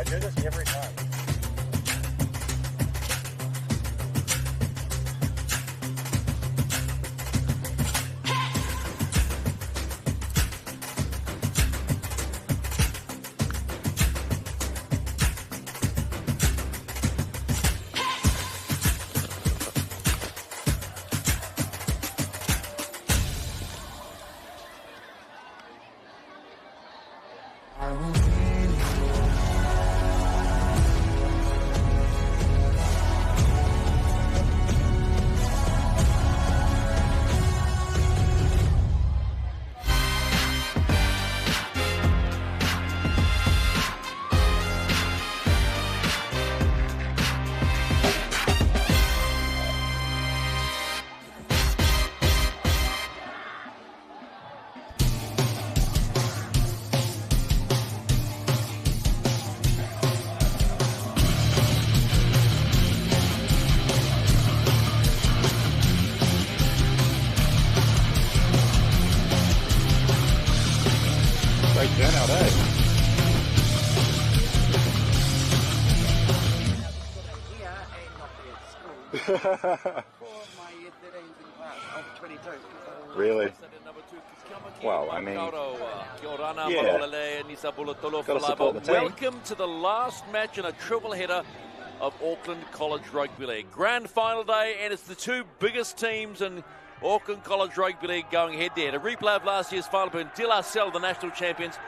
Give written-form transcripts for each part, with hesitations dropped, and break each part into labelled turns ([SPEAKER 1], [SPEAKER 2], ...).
[SPEAKER 1] do this every time.
[SPEAKER 2] Great turnout, eh? Really? Well, I mean, yeah.
[SPEAKER 3] Welcome to the last match in a triple header of Auckland College Rugby League. Grand final day, and it's the two biggest teams in Auckland College Rugby League going head-to-head. A replay of last year's final between Salle, the national champions,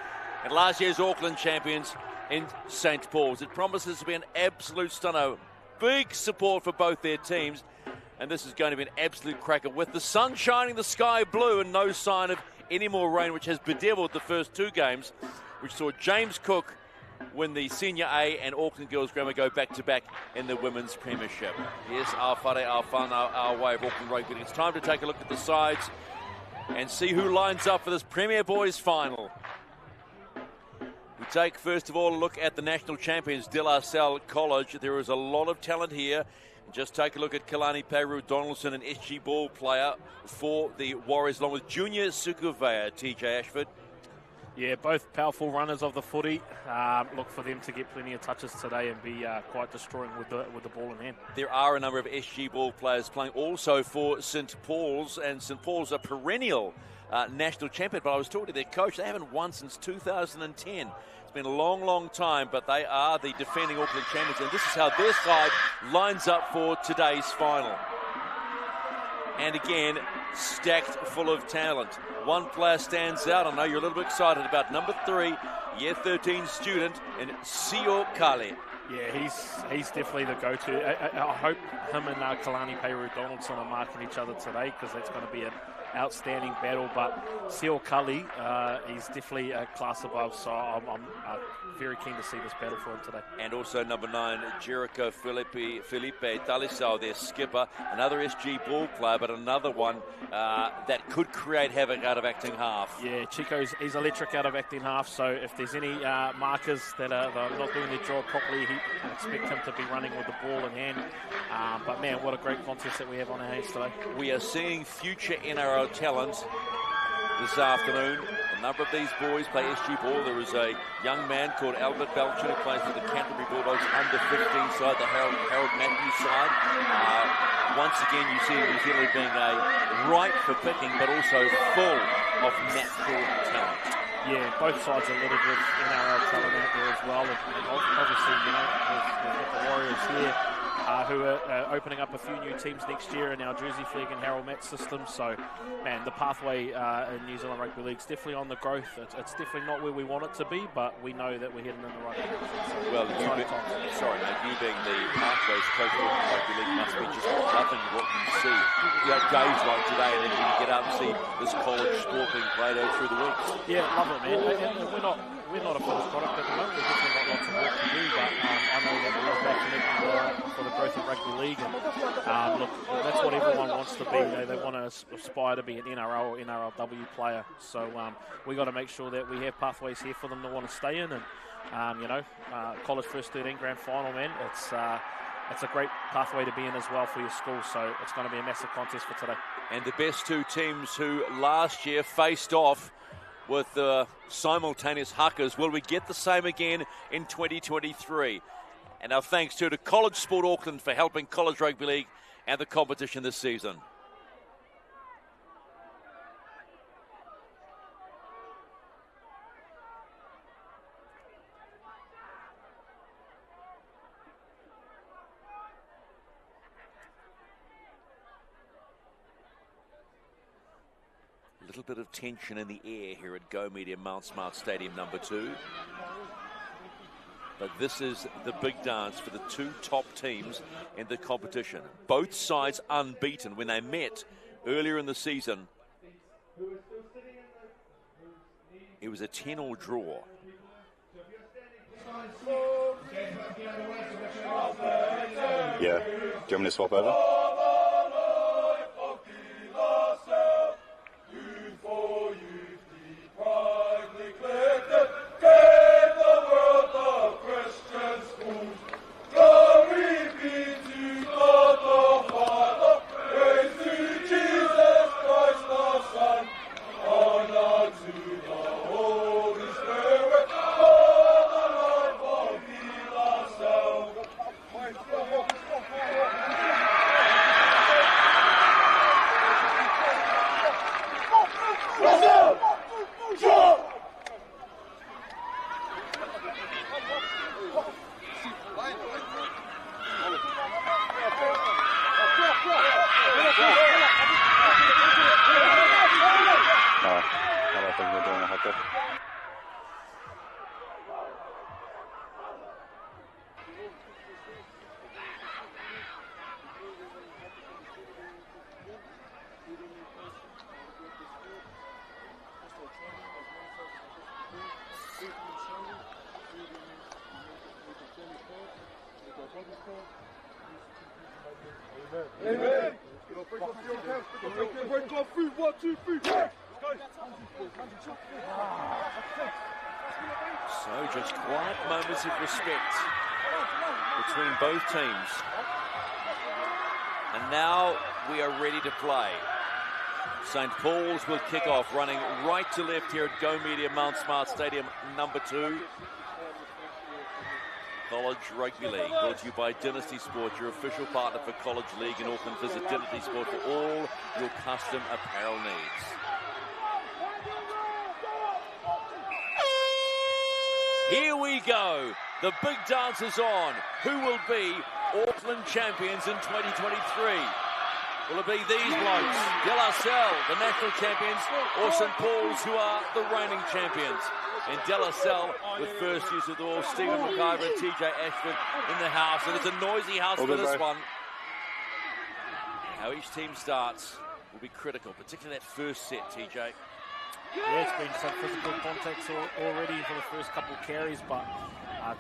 [SPEAKER 3] and last year's Auckland champions in St. Paul's. It promises to be an absolute stunner. Big support for both their teams, and this is going to be an absolute cracker with the sun shining, the sky blue, and no sign of any more rain, which has bedeviled the first two games, which saw James Cook win the Senior A and Auckland Girls Grammar go back-to-back in the Women's Premiership. Yes, our whare, our whānau, our way of Auckland Rugby. It's time to take a look at the sides and see who lines up for this Premier Boys final. We take, first of all, a look at the national champions, De La Salle College. There is a lot of talent here. Just take a look at Kalani Peru Donaldson, an SG ball player for the Warriors, along with Junior Sukuvea, TJ Ashford.
[SPEAKER 4] Yeah, both powerful runners of the footy. Look for them to get plenty of touches today and be quite destroying with the ball in hand.
[SPEAKER 3] There are a number of SG ball players playing also for St. Paul's, and St. Paul's a perennial national champion. But I was talking to their coach, they haven't won since 2010. It's been a long, long time, but they are the defending Auckland champions, and this is how their side lines up for today's final. And again, stacked full of talent. One player stands out. I know you're a little bit excited about number 3, year 13 student in Sio Kale.
[SPEAKER 4] Yeah, he's definitely the go-to. I hope him and Kalani Peru Donaldson are marking each other today, because that's going to be an outstanding battle. But Sio Kale, he's definitely a class above, so I'm very keen to see this battle for him today.
[SPEAKER 3] And also number 9, Jericho Felipe Talisao, their skipper, another SG ball player, but another one that could create havoc out of acting half.
[SPEAKER 4] Yeah, Chico's he's electric out of acting half, so if there's any markers that are not doing their job properly, I expect him to be running with the ball in hand. But man, what a great contest that we have on our hands today.
[SPEAKER 3] We are seeing future NRL talent this afternoon. A number of these boys play SG ball. There is a young man called Albert Belcher who plays for the Canterbury Bulldogs under 15 side, the Harold Matthews side. Once again, you see New Zealand being a ripe for picking, but also full of natural talent.
[SPEAKER 4] Yeah, both sides are littered with NRL talent out there as well. And obviously, you know, we've got the Warriors here, who are opening up a few new teams next year in our Jersey Flag and Harold Matt system. So, man, the pathway in New Zealand Rugby League is definitely on the growth. It's definitely not where we want it to be, but we know that we're heading in the right direction. So
[SPEAKER 3] well, you being the pathways coach of Rugby League must be just loving what you see. You have days like today, and then you get out and see this college sport being played out through the weeks.
[SPEAKER 4] Yeah, love it, man. And we're not a finished product at the moment. We've definitely got lots of work to do, but I know that we're all passionate for the growth of rugby league, and look, that's what everyone wants to be. They want to aspire to be an NRL or NRLW player. So we got to make sure that we have pathways here for them to want to stay in. And college first 13 grand final, man. It's a great pathway to be in as well for your school. So it's going to be a massive contest for today.
[SPEAKER 3] And the best two teams who last year faced off with simultaneous huckers. Will we get the same again in 2023? And our thanks to College Sport Auckland for helping College Rugby League and the competition this season. A little bit of tension in the air here at Go Media Mount Smart Stadium number 2. But this is the big dance for the two top teams in the competition. Both sides unbeaten when they met earlier in the season. It was a 10-all draw.
[SPEAKER 2] Yeah. Do you want me to swap over?
[SPEAKER 3] So just quiet moments of respect between both teams. And now we are ready to play. St. Paul's will kick off, running right to left here at Go Media Mount Smart Stadium number 2. College Rugby League, brought to you by Dynasty Sport, your official partner for College League in Auckland. Visit Dynasty Sport for all your custom apparel needs. Here we go. The big dance is on. Who will be Auckland champions in 2023? Will it be these blokes, De La Salle, the national champions, or St. Paul's, who are the reigning champions? And De La Salle with first use of the ball. Stephen McIver and TJ Ashford in the house. And it's a noisy house for this one. How each team starts will be critical, particularly that first set, TJ.
[SPEAKER 4] Yeah, it's been some physical contacts already for the first couple of carries, but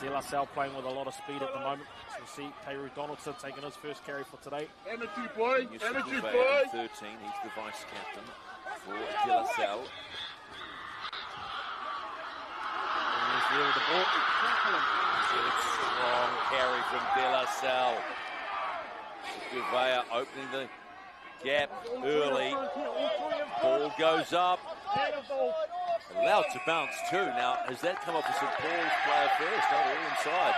[SPEAKER 4] De La Salle playing with a lot of speed at the moment. So we see Tayru Donaldson taking his first carry for today.
[SPEAKER 1] Energy boy, energy boy.
[SPEAKER 3] 13, he's the vice captain for De La Salle.
[SPEAKER 4] And he's there with the ball.
[SPEAKER 3] Good strong carry from De La Salle. Gouveia opening the gap early. Ball goes up. Allowed to bounce too. Now, has that come off the St. Paul's player first? No, they're all inside.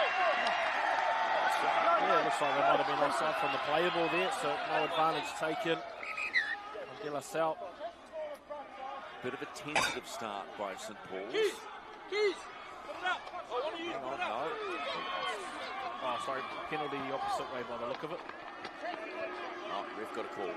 [SPEAKER 4] Yeah, it looks like they might have been offside from the play ball there, so no advantage taken on De La Salle.
[SPEAKER 3] Bit of a tentative start by St. Paul's. No.
[SPEAKER 4] Oh, sorry, penalty the opposite way by the look of it.
[SPEAKER 3] Oh, ref got a call.
[SPEAKER 4] Yep.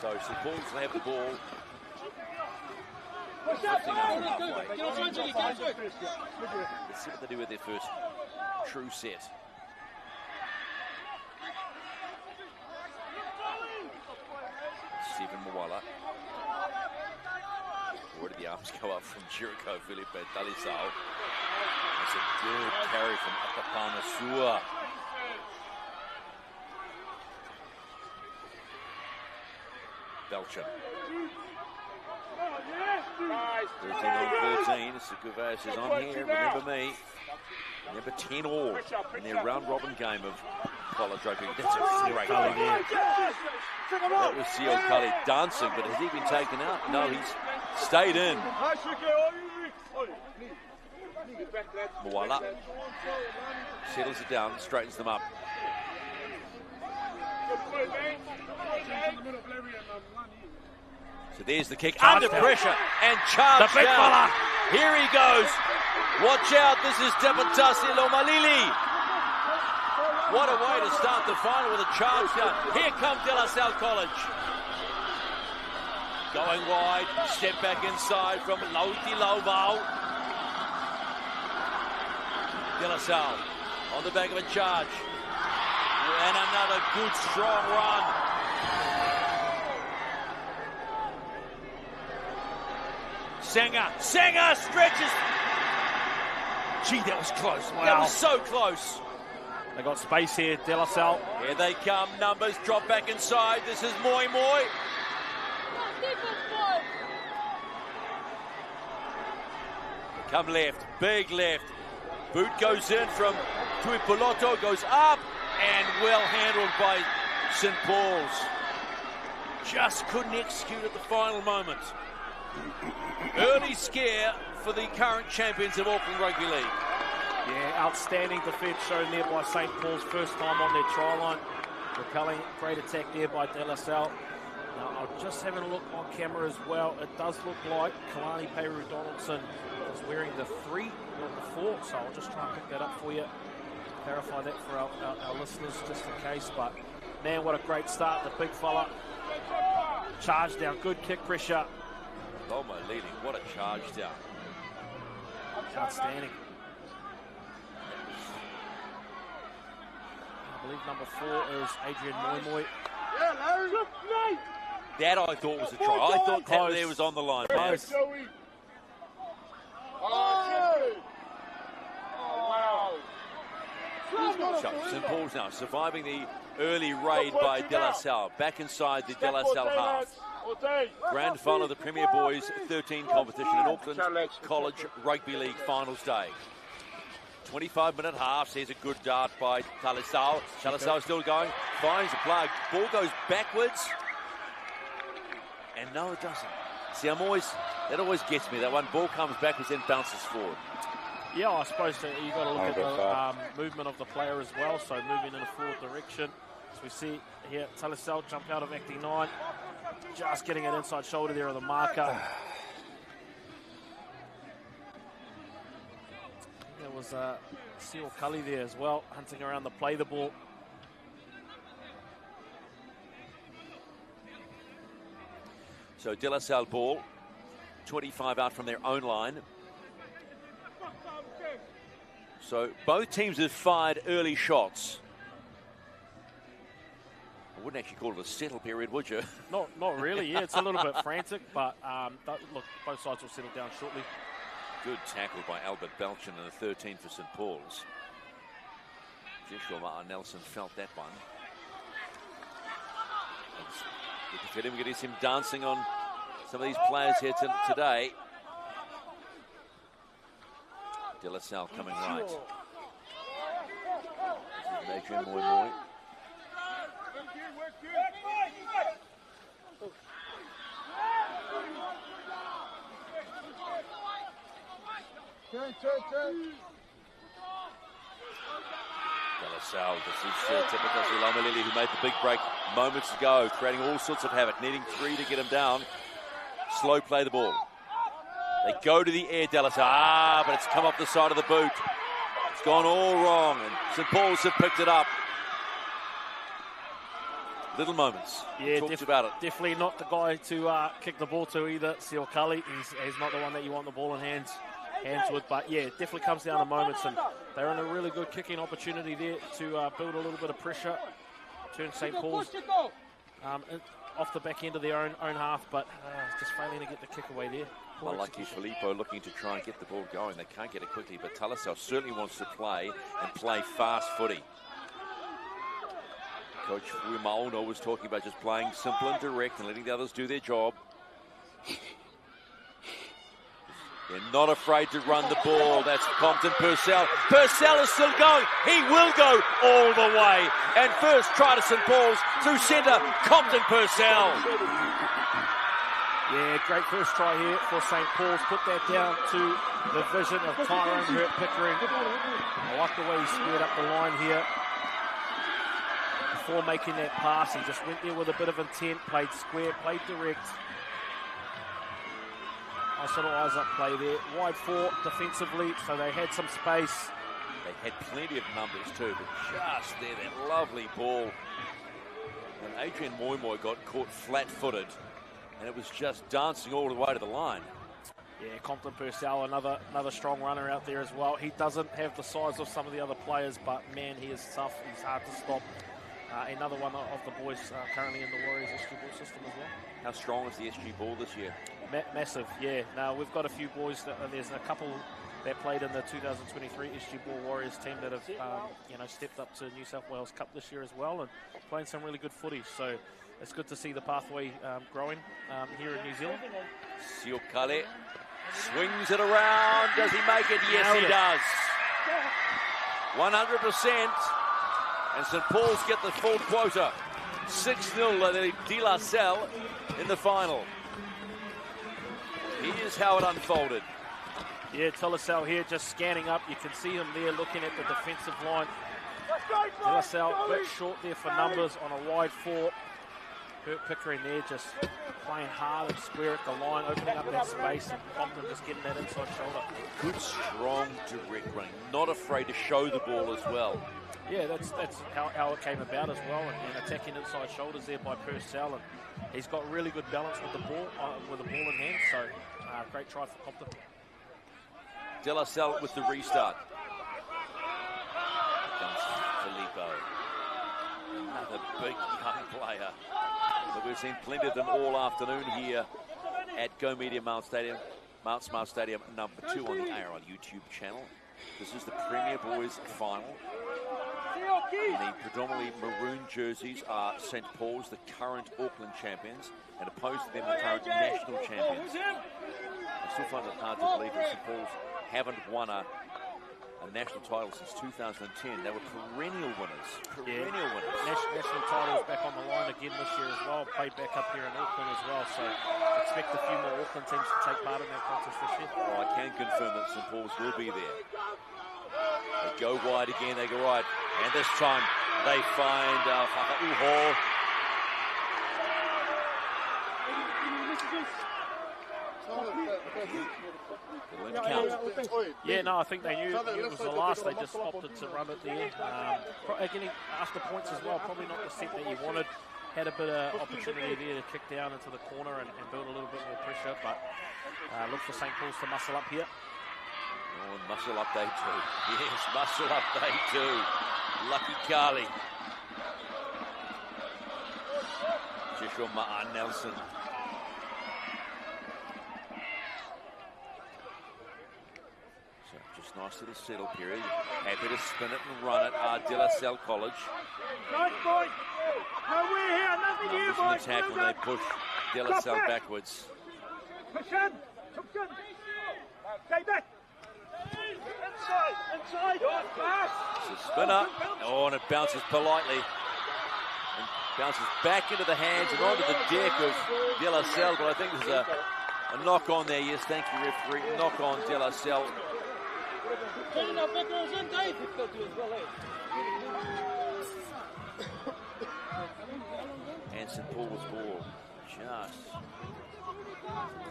[SPEAKER 3] So St. Paul's will have the ball. Let's see what they do with their first true set. Stephen Mwala. Where did the arms go up from Jericho Felipe Dalisao? That's a good carry from Atapanasua. Belcher. 13-13. Sukuvas is on here. Remember me. Remember 10 all in their round-robin game of college rugby. That's a great game. That was Salle Cully dancing, but has he been taken out? No, he's stayed in. Moala settles it down, straightens them up. So there's the kick, under pressure, and charged down. Fella. Here he goes. Watch out, this is Tepatasi Lomalili. What a way to start the final with a charge down. Here comes De La Salle College. Going wide, step back inside from Lauti Lauvau. De La Salle on the back of a charge. And another good, strong run. Sanger stretches. Gee, that was close. Wow. That was so close.
[SPEAKER 4] They got space here, De La Salle.
[SPEAKER 3] Here they come, numbers drop back inside. This is Moi. Come left, big left. Boot goes in from Tuipoloto, goes up, and well handled by St. Paul's. Just couldn't execute at the final moment. Early scare for the current champions of Auckland Rugby League.
[SPEAKER 4] Yeah, outstanding defence shown there by St. Paul's, first time on their try line. Repelling, great attack there by De La Salle. Now, I'm just having a look on camera as well. It does look like Kalani Peru Donaldson is wearing the 3, not the 4, so I'll just try and pick that up for you. Clarify that for our listeners, just in case. But, man, what a great start. The big fella. Charge down, good kick pressure.
[SPEAKER 3] Lomo leading, what a charge down.
[SPEAKER 4] Outstanding. I believe number 4 is Adrian Moi.
[SPEAKER 3] That I thought was a try. I thought that there was on the line.
[SPEAKER 4] Close.
[SPEAKER 3] So St. Paul's now surviving the early raid by De La Salle. Back inside the De La Salle half. Grand final of the Premier Boys 13 competition in Auckland College Rugby League Finals Day. 25-minute half. Here's a good dart by Talisao. Talisao still going. Finds the plug. Ball goes backwards. And no, it doesn't. See, that always gets me. That one ball comes backwards, then bounces forward.
[SPEAKER 4] Yeah, I suppose you've got to look at the movement of the player as well. So moving in a forward direction. As we see here, Talisao jump out of acting 9. Just getting an inside shoulder there of the marker. There was Salle Cully there as well, hunting around the play the ball.
[SPEAKER 3] So De La Salle ball, 25 out from their own line. So both teams have fired early shots. I wouldn't actually call it a settle period, would you?
[SPEAKER 4] Not really, yeah. It's a little bit frantic, but look, both sides will settle down shortly.
[SPEAKER 3] Good tackle by Albert Belchin in the 13 for St. Paul's. Joshua Martin Nelson felt that one. Good to fit him, get him dancing on some of these players here today. De La Salle coming right. This is Adrian Moi. De La Salle, this is typical Lomalili, who made the big break moments ago, creating all sorts of havoc, needing 3 to get him down. Slow play the ball. They go to the air, De La Salle, but it's come off the side of the boot. It's gone all wrong, and St. Paul's have picked it up. Little moments.
[SPEAKER 4] Yeah,
[SPEAKER 3] talked about it.
[SPEAKER 4] Definitely not the guy to kick the ball to either. Salle Cully, he's not the one that you want the ball in hands with. But yeah, it definitely comes down to moments, and they're in a really good kicking opportunity there to build a little bit of pressure. Turn St. Paul's off the back end of their own half, but just failing to get the kick away there.
[SPEAKER 3] Malaki Filippo looking to try and get the ball going. They can't get it quickly, but Talisao certainly wants to play and play fast footy. Coach Wimaono was talking about just playing simple and direct and letting the others do their job. They're not afraid to run the ball. That's Compton Purcell. Purcell is still going. He will go all the way. And first try to St. Paul's through centre, Compton Purcell.
[SPEAKER 4] Yeah, great first try here for St. Paul's. Put that down to the vision of Tyrone Hurt-Pickering. I like the way he squared up the line here. Before making that pass, he just went there with a bit of intent, played square, played direct. Nice little eyes up play there. Wide 4 defensively, so they had some space.
[SPEAKER 3] They had plenty of numbers too, but just there, that lovely ball. And Adrian Moimoy got caught flat-footed, and it was just dancing all the way to the line.
[SPEAKER 4] Yeah, Compton Purcell, another strong runner out there as well. He doesn't have the size of some of the other players, but man, he is tough. He's hard to stop. Another one of the boys currently in the Warriors SG ball system as well.
[SPEAKER 3] How strong is the SG ball this year?
[SPEAKER 4] Massive, yeah. Now, we've got a few boys, there's a couple that played in the 2023 SG Ball Warriors team that have stepped up to New South Wales Cup this year as well and playing some really good footy. So it's good to see the pathway growing here in New Zealand.
[SPEAKER 3] Siokale swings it around. Does he make it? Yes, he does. 100%. And St. Paul's get the full quota. 6-0 De La Salle in the final. Here's how it unfolded.
[SPEAKER 4] Yeah, De La Salle here just scanning up. You can see him there looking at the defensive line. De La Salle a bit short there for numbers on a wide 4. Hurt-Pickering there just playing hard and square at the line, opening up that space, and Compton just getting that inside shoulder.
[SPEAKER 3] Good, strong, direct running. Not afraid to show the ball as well.
[SPEAKER 4] Yeah, that's how it came about as well, and attacking inside shoulders there by Purcell, and he's got really good balance with the ball in hand. So great try for Compton.
[SPEAKER 3] De La Salle with the restart. Here comes Filippo. Another big young player. But we've seen plenty of them all afternoon here at Go Media Mount Smart Stadium number 2 on the ARL YouTube channel. This is the Premier Boys final. The predominantly maroon jerseys are St. Paul's, the current Auckland champions, and opposed to them the current national champions. I still find it hard to believe that St. Paul's haven't won a national title since 2010. They were perennial winners. Perennial winners.
[SPEAKER 4] National titles back on the line again this year as well. Played back up here in Auckland as well. So expect a few more Auckland teams to take part in that contest this year.
[SPEAKER 3] Well, I can confirm that St. Paul's will be there. They go wide again. They go right. And this time they find Whakauho.
[SPEAKER 4] Yeah, no, I think they knew it was the last. They just opted to run it there. Getting after points as well. Probably not the set that you wanted. Had a bit of opportunity there to kick down into the corner and build a little bit more pressure. But look for St. Paul's to muscle up here.
[SPEAKER 3] Oh, muscle up they do. Yes, muscle up they do. Lucky Carly. Joshua Ma'a Nelson. So just nice little settle period. Happy to spin it and run it. De La Salle College.
[SPEAKER 1] Nice, boys. No, we're here. Nothing here, boys.
[SPEAKER 3] Attack when they push De La Salle backwards.
[SPEAKER 1] Push in. Stay back. Inside.
[SPEAKER 3] It's a spinner. Oh, and it bounces politely. And bounces back into the hands and onto the deck of De La Salle. But I think there's a knock on there. Yes, thank you, referee. Knock on De La Salle. And St. Paul's ball. Just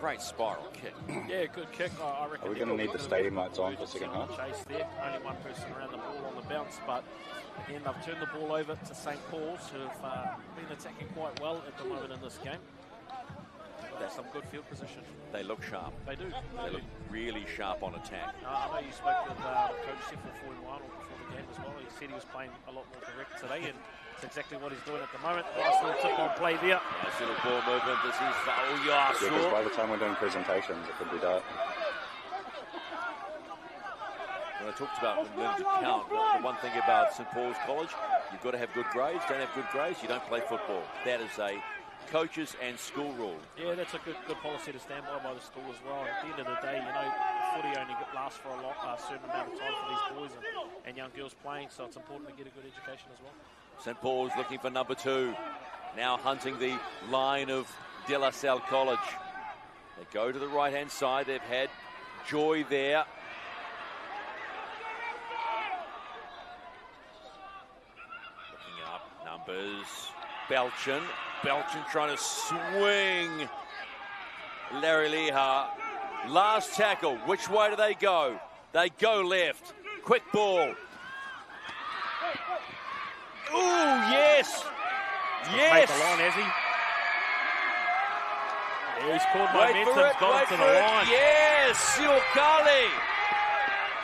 [SPEAKER 3] great spiral kick.
[SPEAKER 4] Yeah, good kick. I reckon.
[SPEAKER 2] Are we going to need the stadium lights on for the second half?
[SPEAKER 4] Chase there. Only one person around the ball on the bounce, but again, they've turned the ball over to St. Paul's, who have been attacking quite well at the moment in this game. That's some good field position.
[SPEAKER 3] They look sharp.
[SPEAKER 4] They do.
[SPEAKER 3] They look really sharp on attack.
[SPEAKER 4] I know you spoke with Coach Sheffield before the game as well. He said he was playing a lot more direct today, and it's exactly what he's doing at the moment. Nice little tip-on play there.
[SPEAKER 3] Nice little ball movement. This is
[SPEAKER 2] because by the time we're doing presentations, it could be dark.
[SPEAKER 3] When I talked about learning to count, the one thing about St. Paul's College, you've got to have good grades. Don't have good grades, you don't play football. That is a coaches and school rule.
[SPEAKER 4] Yeah, that's a good policy to stand by the school as well. At the end of the day, footy only lasts for a certain amount of time for these boys and young girls playing, so it's important to get a good education as well.
[SPEAKER 3] St. Paul's looking for number 2. Now hunting the line of De La Salle College. They go to the right-hand side. They've had Joy there. Looking up, numbers. Belchin trying to swing. Larry Leha. Last tackle. Which way do they go? They go left. Quick ball. Ooh, yes. Yes.
[SPEAKER 4] Made the line, has he? Yeah, he's called momentum, got to the line.
[SPEAKER 3] Yes,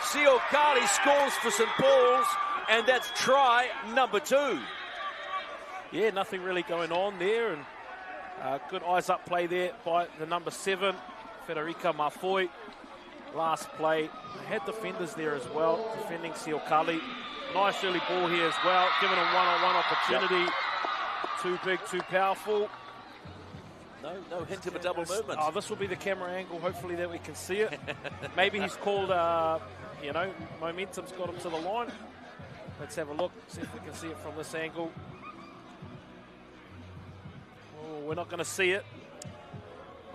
[SPEAKER 3] Siokali scores for St. Paul's, and that's try number 2.
[SPEAKER 4] Yeah, nothing really going on there, and good eyes-up play there by the number 7, Federica Mafoy. Last play, they had defenders there as well, defending Siokali. Nice early ball here as well, giving a one-on-one opportunity. Yep. Too big, too powerful.
[SPEAKER 3] No hint of a double movement.
[SPEAKER 4] Oh, this will be the camera angle, hopefully, that we can see it. Maybe he's called, momentum's got him to the line. Let's have a look, see if we can see it from this angle. Oh, we're not going to see it.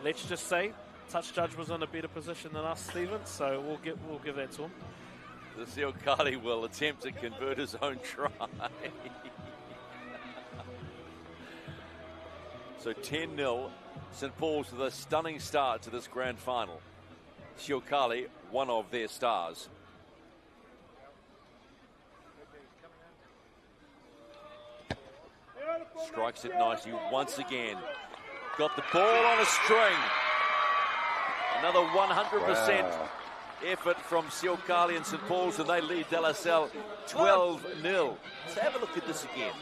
[SPEAKER 4] Let's just say touch judge was in a better position than us, Stephen, so we'll give that to him.
[SPEAKER 3] The Siokali will attempt to convert his own try. So 10-0, St. Paul's with a stunning start to this grand final. Siokali, one of their stars. Strikes it nicely once again. Got the ball on a string. Another 100% effort from Siokali and St. Paul's, and they lead De La Salle 12-0. Let's have a look at this again.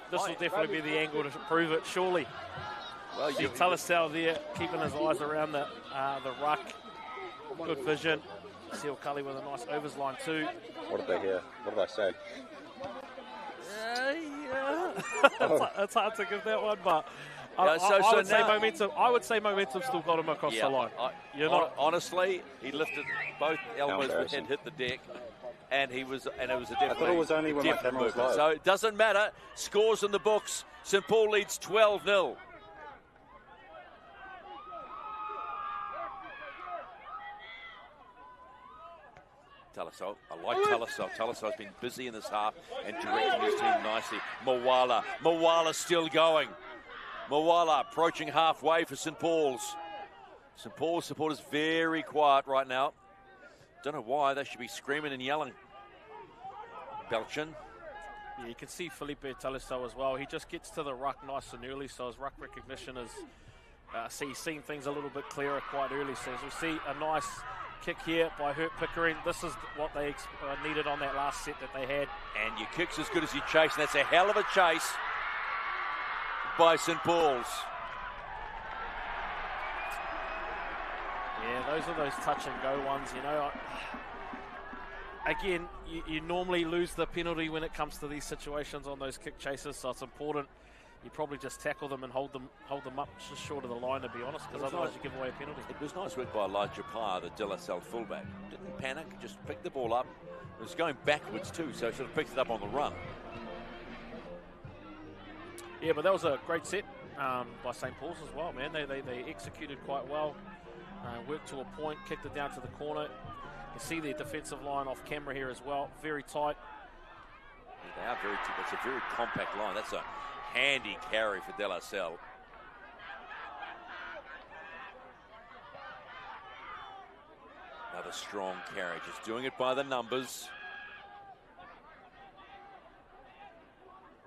[SPEAKER 4] This will definitely be the angle to prove it, surely.
[SPEAKER 3] Well,
[SPEAKER 4] see De La Salle there, keeping his eyes around the ruck. Good vision. Siokali with a nice overs line too.
[SPEAKER 2] What did they hear? What did I say?
[SPEAKER 4] It's hard to give that one, but I would say momentum still got him across the line.
[SPEAKER 3] Honestly, he lifted both elbows and hit the deck, and it was a different.
[SPEAKER 2] I thought it was only when my camera was live.
[SPEAKER 3] So it doesn't matter. Scores in the books. St. Paul leads 12-0. Talasau. I like Talasau. Talasal's been busy in this half and directing his team nicely. Mawala still going. Mawala approaching halfway for St. Paul's. St. Paul's supporters very quiet right now. Don't know why. They should be screaming and yelling. Belchin.
[SPEAKER 4] Yeah, you can see Felipe Talasau as well. He just gets to the ruck nice and early, so his ruck recognition is he's seeing things a little bit clearer quite early. So as we see a nice kick here by Hurt Pickering. This is what they needed on that last set that they had.
[SPEAKER 3] And your kick's as good as you chase, and that's a hell of a chase by St. Paul's.
[SPEAKER 4] Yeah, those are those touch and go ones, you know. Again, you normally lose the penalty when it comes to these situations on those kick chases, so it's important. You probably just tackle them and hold them up just short of the line, to be honest, because otherwise you give away a penalty.
[SPEAKER 3] It was nice work by Elijah Parr, the De La Salle fullback. Didn't panic, just picked the ball up. It was going backwards too, so sort of picked it up on the run.
[SPEAKER 4] Yeah, but that was a great set by St. Paul's as well, man. They executed quite well, worked to a point, kicked it down to the corner. You see their defensive line off camera here as well, very tight.
[SPEAKER 3] Yeah, they are very tight. It's a very compact line. That's a handy carry for De La Salle. Another strong carry, just doing it by the numbers.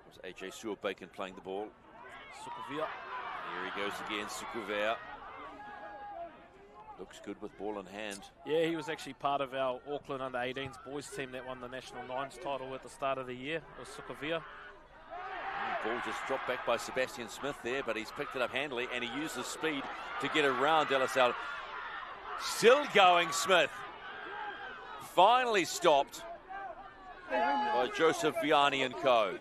[SPEAKER 3] It was A.J. Stewart-Bacon playing the ball.
[SPEAKER 4] Sukuvia.
[SPEAKER 3] Here he goes again, Sukuvia. Looks good with ball in hand.
[SPEAKER 4] Yeah, he was actually part of our Auckland under-18s boys team that won the National Nines title at the start of the year. It was Sukuvia.
[SPEAKER 3] Ball just dropped back by Sebastian Smith there, but he's picked it up handily, and he uses speed to get around De La Salle. Still going, Smith. Finally stopped by Joseph Vianney and co.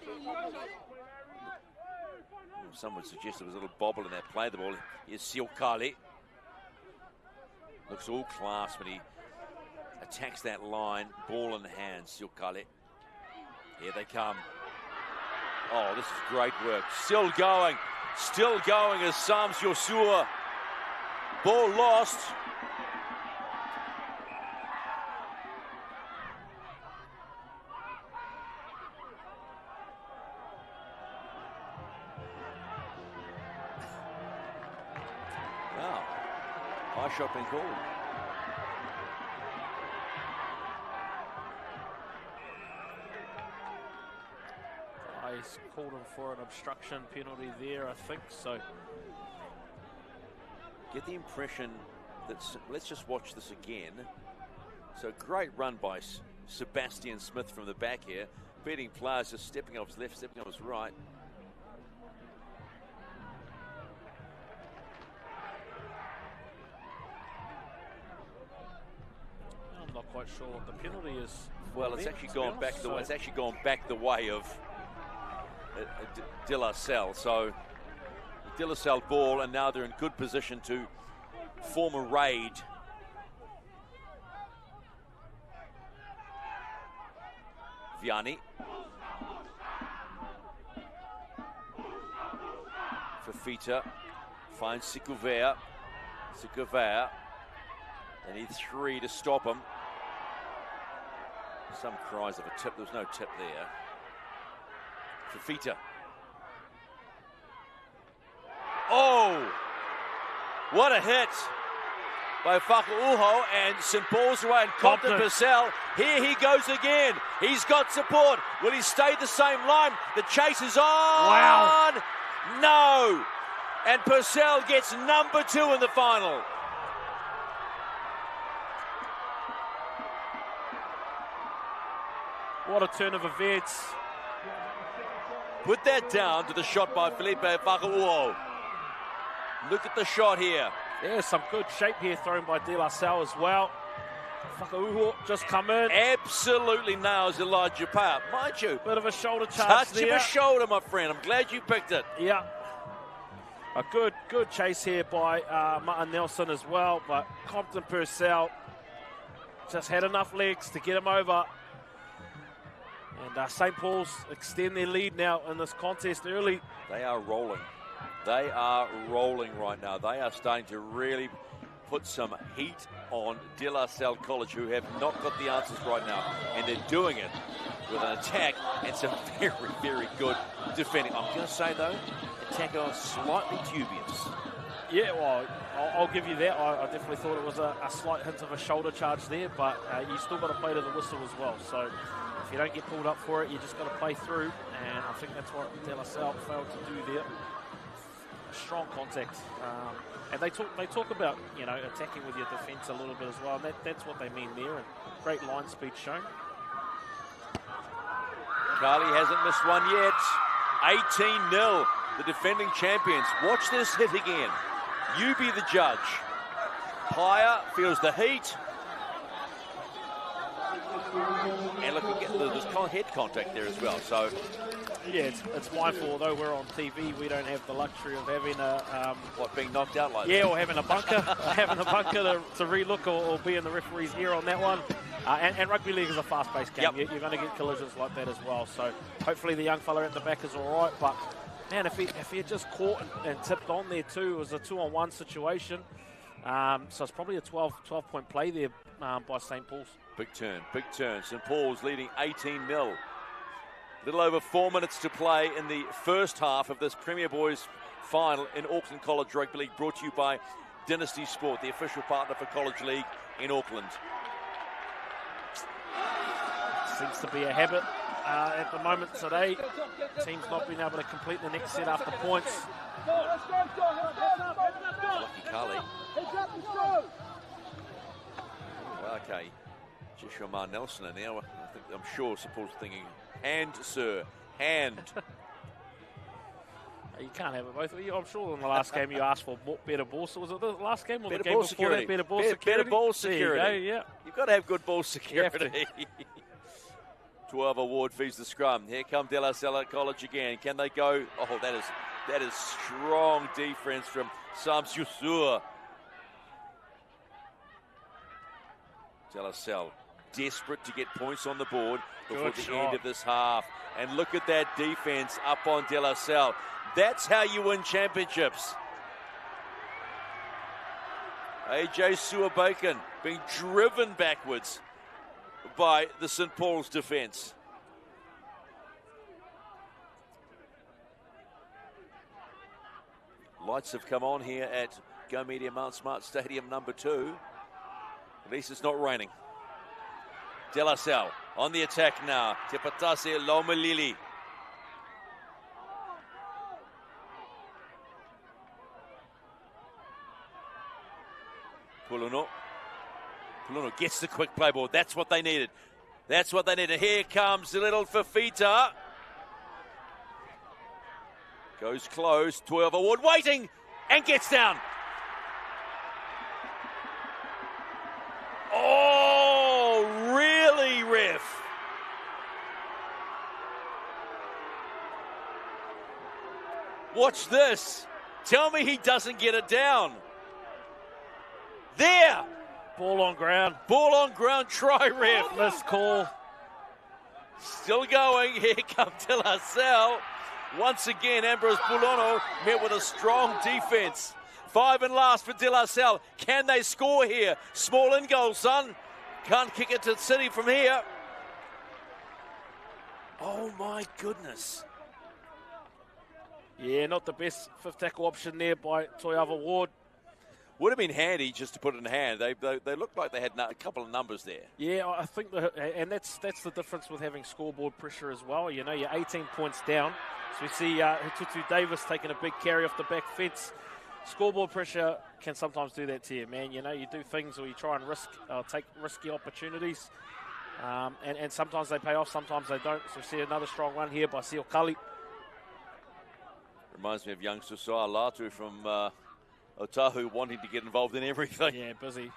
[SPEAKER 3] some would suggest there was a little bobble in that play. The ball. Here's Salle. Looks all class when he attacks that line. Ball in hand, Salle. Here they come. Oh, this is great work. Still going as Sams Joshua. Ball lost. Wow. High shot been called.
[SPEAKER 4] He's called him for an obstruction penalty there, I think, so.
[SPEAKER 3] Get the impression that, let's just watch this again. So great run by Sebastian Smith from the back here. Beating players, just stepping off his left, stepping off his right.
[SPEAKER 4] I'm not quite sure what the penalty is.
[SPEAKER 3] Well, it's actually gone back the way. It's actually gone back the way of De La Salle. So De La Salle ball, and now they're in good position to form a raid. Vianney. Fafita finds Sikuvea. They need 3 to stop him. Some cries of a tip. There was no tip there. Fafita. Oh! What a hit by Whakauho, and St. Paul's away, and Compton Purcell. Here he goes again. He's got support. Will he stay the same line? The chase is on.
[SPEAKER 4] Wow.
[SPEAKER 3] No. And Purcell gets number 2 in the final.
[SPEAKER 4] What a turn of events.
[SPEAKER 3] Put that down to the shot by Felipe Whakauho. Look at the shot here.
[SPEAKER 4] There's some good shape here thrown by De La Salle as well. Whakauho just come in.
[SPEAKER 3] Absolutely nails Elijah Payne. Mind you,
[SPEAKER 4] Bit of a shoulder charge
[SPEAKER 3] touch
[SPEAKER 4] there.
[SPEAKER 3] of a shoulder, my friend. I'm glad you picked it.
[SPEAKER 4] Yeah. A good chase here by Martin Nelson as well, but Compton Purcell just had enough legs to get him over. And St. Paul's extend their lead now in this contest early.
[SPEAKER 3] They are rolling. They are rolling right now. They are starting to really put some heat on De La Salle College, who have not got the answers right now. And they're doing it with an attack and some very, very good defending. I'm going to say, though, attack are slightly dubious.
[SPEAKER 4] Yeah, well, I'll give you that. I definitely thought it was a slight hint of a shoulder charge there, but you still got to play to the whistle as well. So if you don't get pulled up for it, you just got to play through. And I think that's what De La Salle failed to do there. Strong contact, and they talk about, you know, attacking with your defence a little bit as well, and that's what they mean there, and great line speed shown.
[SPEAKER 3] Carly hasn't missed one yet. 18-0, the defending champions. Watch this hit again. You be the judge. Higher feels the heat. And look, there's head contact there as well, so...
[SPEAKER 4] Yeah, it's mindful, although we're on TV, we don't have the luxury of having a...
[SPEAKER 3] being knocked out like that?
[SPEAKER 4] Yeah, or having a bunker, to re-look or be in the referee's ear on that one. And rugby league is a fast-paced game.
[SPEAKER 3] Yep.
[SPEAKER 4] You're going to get collisions like that as well. So hopefully the young fella at the back is all right. But, man, if he had just caught and tipped on there too, it was a 2-on-1 situation. So it's probably a 12-point play there by St. Paul's.
[SPEAKER 3] Big turn. St. Paul's leading 18-0. Little over 4 minutes to play in the first half of this Premier Boys final in Auckland College Rugby League, brought to you by Dynasty Sport, the official partner for College League in Auckland.
[SPEAKER 4] Seems to be a habit at the moment today. Teams not being able to complete the next set after points.
[SPEAKER 3] Lucky Carly. Okay. Joshua Mar Nelson in there. I'm sure supporters thinking, hand, sir, hand.
[SPEAKER 4] You can't have it both. I'm sure in the last game you asked for better ball. So was it the last game or
[SPEAKER 3] better
[SPEAKER 4] the game
[SPEAKER 3] ball
[SPEAKER 4] before
[SPEAKER 3] security.
[SPEAKER 4] that? Better ball security.
[SPEAKER 3] Better ball security.
[SPEAKER 4] There you go, yeah.
[SPEAKER 3] You've got to have good ball security. 12 award fees the scrum. Here come De La Salle College again. Can they go? Oh, That is strong defense from Sam Susur. Salle desperate to get points on the board before the end of this half. And look at that defense up on De La Salle. That's how you win championships. AJ Sewer-Bacon being driven backwards by the St. Paul's defence. Lights have come on here at Go Media Mount Smart Stadium number 2. At least it's not raining. De La Salle on the attack now. Tepatase Lomalili. Puluno gets the quick play ball. That's what they needed. That's what they needed. Here comes the little Fafita. Goes close. 12 Award waiting and gets down. Oh, really, ref? Watch this. Tell me he doesn't get it down. There.
[SPEAKER 4] Ball on ground.
[SPEAKER 3] Ball on ground. Try, ref.
[SPEAKER 4] Missed call.
[SPEAKER 3] Still going. Here comes De La Salle. Once again, Ambrose Pulono met with a strong defense. 5 and last for De La Salle. Can they score here? Small in goal, son. Can't kick it to City from here. Oh, my goodness.
[SPEAKER 4] Yeah, not the best fifth tackle option there by Toiava Ward.
[SPEAKER 3] Would have been handy just to put it in hand. They looked like they had a couple of numbers there.
[SPEAKER 4] Yeah, I think, and that's the difference with having scoreboard pressure as well. You know, you're 18 points down. So we see Hututu Davis taking a big carry off the back fence. Scoreboard pressure can sometimes do that to you, man. You know, you do things or you try and take risky opportunities. And sometimes they pay off, sometimes they don't. So we see another strong one here by Sio Kali.
[SPEAKER 3] Reminds me of young Susai Latu from Otahu wanting to get involved in everything.
[SPEAKER 4] Yeah, busy.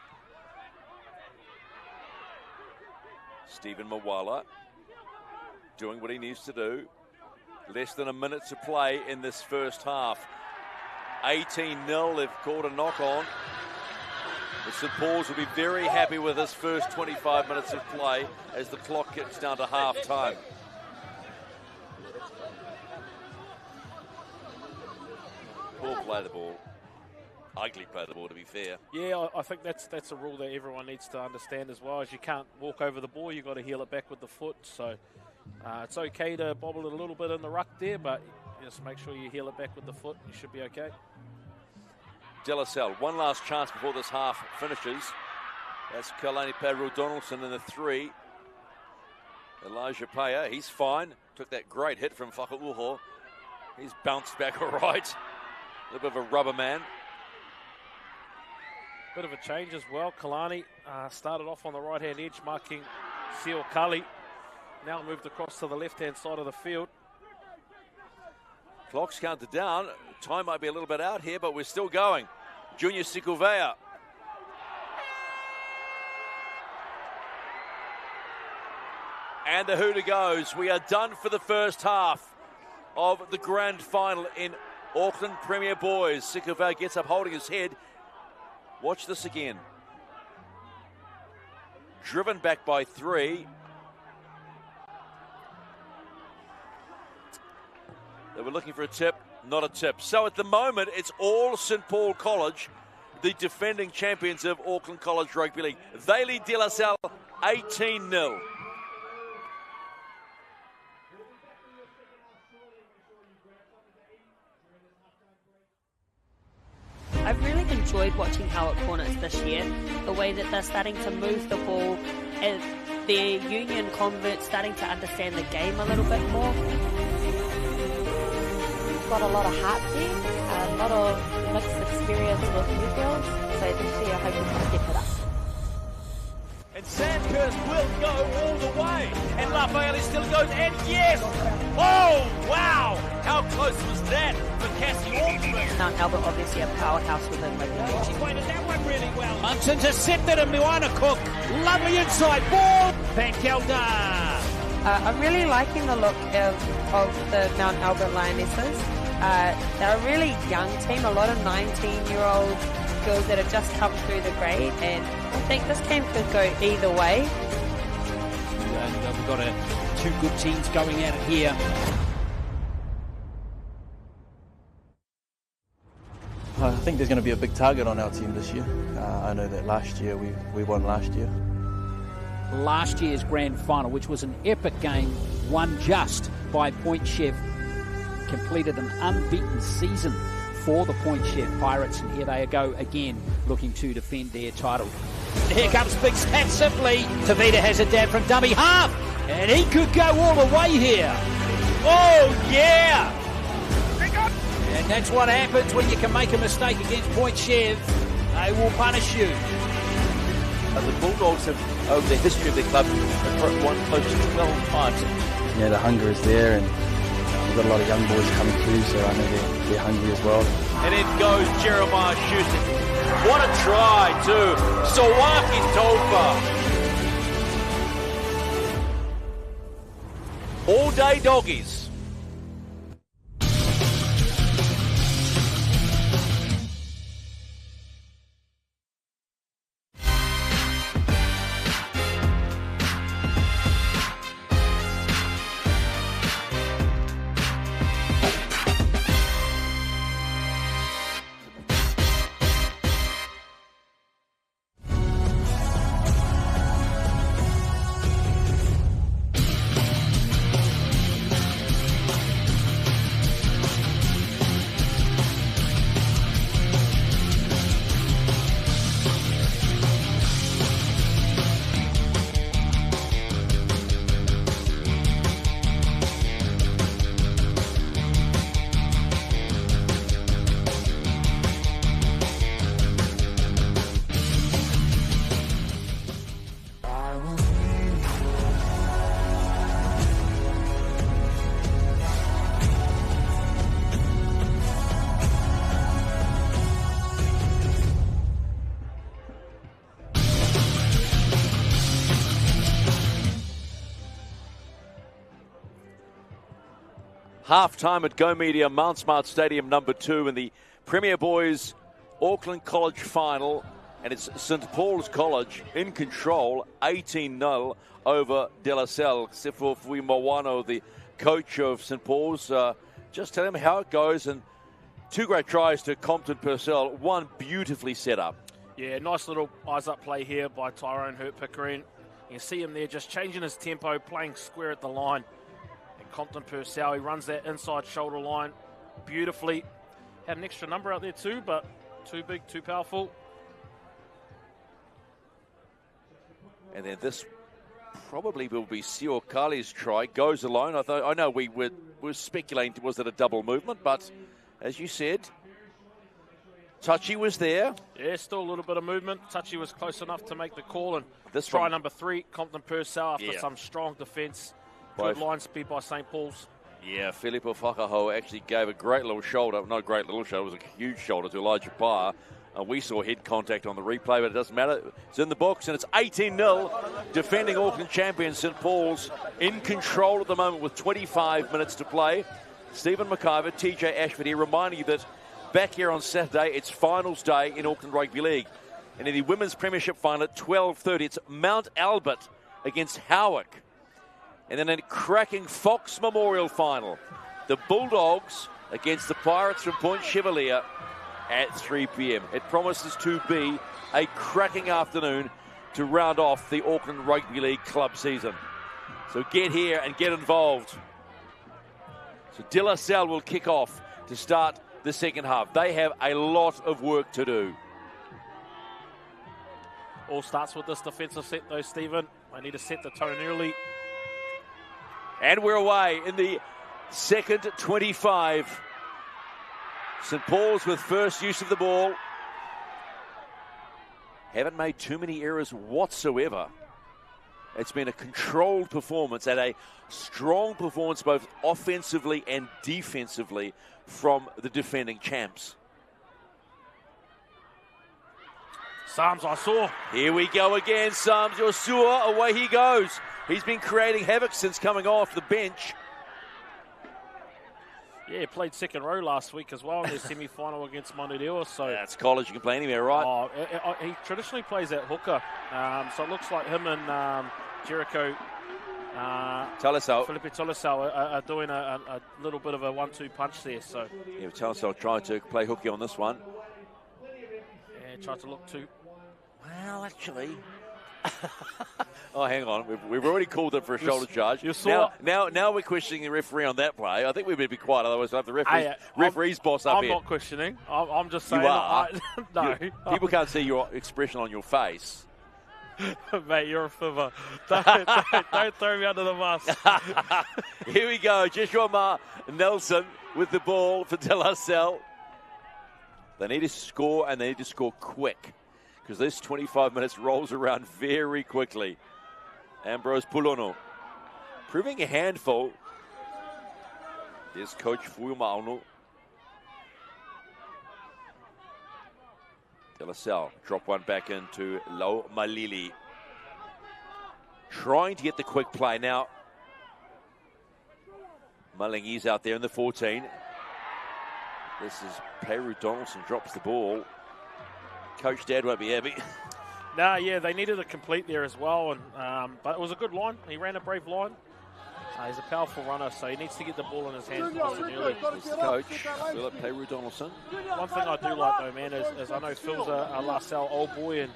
[SPEAKER 3] Stephen Mawala doing what he needs to do. Less than a minute to play in this first half. 18-0, they've called a knock-on. The St. Paul's will be very happy with this first 25 minutes of play as the clock gets down to half-time. Poor play the ball. Ugly play the ball, to be fair.
[SPEAKER 4] Yeah, I think that's a rule that everyone needs to understand as well. As you can't walk over the ball, you've got to heel it back with the foot. So it's okay to bobble it a little bit in the ruck there, but just make sure you heel it back with the foot. You should be okay.
[SPEAKER 3] De La Salle, one last chance before this half finishes. That's Kalani Pedro Donaldson in the 3. Elijah Paya, he's fine. Took that great hit from Whakauho. He's bounced back all right. A little bit of a rubber man.
[SPEAKER 4] Bit of a change as well. Kalani started off on the right-hand edge, marking Sio Kali. Now moved across to the left-hand side of the field.
[SPEAKER 3] Clock's counted down. Time might be a little bit out here, but we're still going. Junior Sikuvea. And the hooter goes. We are done for the first half of the grand final in Auckland Premier Boys. Sikuvea gets up holding his head. Watch this again. Driven back by 3. They were looking for a tip, not a tip. So at the moment, it's all St. Paul College, the defending champions of Auckland College Rugby League. They lead De La Salle 18-0.
[SPEAKER 5] I've really enjoyed watching Howard Cornets this year, the way that they're starting to move the ball, and their union converts starting to understand the game a little bit more.
[SPEAKER 6] Got a lot of heart there, a lot of mixed experience with new girls, so this year I hope we can step it up.
[SPEAKER 3] And Sandhurst will go all the way, and Lafayette still goes, and yes! Oh, wow! How close was that for Cassie Altman?
[SPEAKER 5] Mount Albert obviously a powerhouse within rugby league.
[SPEAKER 1] She pointed that one really well. Hunt's intercepted and Moana Cook. Lovely inside ball. Pankelda.
[SPEAKER 6] I'm really liking the look of the Mount Albert Lionesses.
[SPEAKER 5] they're a really young team, a lot of 19-year-old girls that have just come through the grade, and I think this game could go either way.
[SPEAKER 1] And we've got two good teams going at it here.
[SPEAKER 7] I think there's going to be a big target on our team this year. I know that last year we won last year.
[SPEAKER 1] Last year's grand final, which was an epic game, won just by Point Chev, completed an unbeaten season for the Point Chev Pirates, and here they go again, looking to defend their title. Here comes Big Stat Simply. Tavita has it down from dummy half, and he could go all the way here. Oh yeah! And that's what happens when you can make a mistake against Point Chev. They will punish you.
[SPEAKER 3] The Bulldogs have, over the history of their club, won close to 12 times.
[SPEAKER 7] Yeah, the hunger is there, and we've got a lot of young boys coming through, so I know they're hungry as well.
[SPEAKER 3] And in goes Jeremiah Schuster. What a try too. Sawaki Tofa. All day doggies. Half-time at Go Media Mount Smart Stadium number 2 in the Premier Boys Auckland College final. And it's St Paul's College in control, 18-0 over De La Salle. Sifo Fuimawano, the coach of St Paul's, just tell him how it goes. And 2 great tries to Compton Purcell, one beautifully set up.
[SPEAKER 4] Yeah, nice little eyes-up play here by Tyrone Hurt-Pickering. You can see him there just changing his tempo, playing square at the line. Compton Purcell, he runs that inside shoulder line beautifully. Had an extra number out there too, but too big, too powerful.
[SPEAKER 3] And then this probably will be Sio Kali's try. Goes alone. I know we were speculating, was it a double movement? But as you said, Touchy was there.
[SPEAKER 4] Yeah, still a little bit of movement. Touchy was close enough to make the call. And
[SPEAKER 3] this
[SPEAKER 4] try number 3, Compton Purcell, after some strong defence. Good line speed by St Paul's.
[SPEAKER 3] Yeah, Filippo Whakaho actually gave a great little shoulder. Not a great little shoulder, it was a huge shoulder to Elijah Parr. We saw head contact on the replay, but it doesn't matter. It's in the books, and it's 18-0. Defending Auckland champions St Paul's in control at the moment with 25 minutes to play. Stephen McIver, TJ Ashford here, reminding you that back here on Saturday, it's finals day in Auckland Rugby League. And in the Women's Premiership final at 12:30, it's Mount Albert against Howick. And then a cracking Fox Memorial final. The Bulldogs against the Pirates from Point Chevalier at 3 p.m. It promises to be a cracking afternoon to round off the Auckland Rugby League club season. So get here and get involved. So De La Salle will kick off to start the second half. They have a lot of work to do.
[SPEAKER 4] All starts with this defensive set though, Stephen. They need to set the tone early.
[SPEAKER 3] And we're away in the second 25. St Paul's with first use of the ball. Haven't made too many errors whatsoever. It's been a controlled performance and a strong performance both offensively and defensively from the defending champs.
[SPEAKER 4] Sams Osua.
[SPEAKER 3] Here we go again. Sams Osua, away he goes. He's been creating havoc since coming off the bench.
[SPEAKER 4] Yeah, played second row last week as well in their semi-final against Montevideo. So
[SPEAKER 3] That's college. You can play anywhere, right?
[SPEAKER 4] He traditionally plays at hooker. So it looks like him and Jericho Felipe Tolosau are doing a little bit of a 1-2 punch there. So
[SPEAKER 3] yeah, Tolosau tried to play hooky on this one.
[SPEAKER 4] Yeah, tried to look too.
[SPEAKER 3] Well, actually. Oh, hang on. We've already called it for a shoulder charge. Now we're questioning the referee on that play. I think we better be quiet, otherwise we'll have the referee's boss up
[SPEAKER 4] I'm
[SPEAKER 3] here.
[SPEAKER 4] not questioning. I'm just saying.
[SPEAKER 3] You are.
[SPEAKER 4] No.
[SPEAKER 3] People can't see your expression on your face.
[SPEAKER 4] Mate, you're a fibber. Don't throw me under the bus.
[SPEAKER 3] Here we go. Joshua Nelson with the ball for De La Salle. They need to score, and they need to score quick, because this 25 minutes rolls around very quickly. Ambrose Pulono proving a handful. There's Coach Fuimauno. De La Salle drop one back into Lau Malili. Trying to get the quick play now. Malingi's out there in the 14. This is Peru Donaldson drops the ball. Coach Dad won't be happy.
[SPEAKER 4] Nah, yeah, they needed a complete there as well, and but it was a good line. He ran a brave line. He's a powerful runner, so he needs to get the ball in his hands nice and early.
[SPEAKER 3] It's the coach, Philip Peru Donaldson.
[SPEAKER 4] One thing I do like, though, man, is I know Phil's a La Salle old boy, and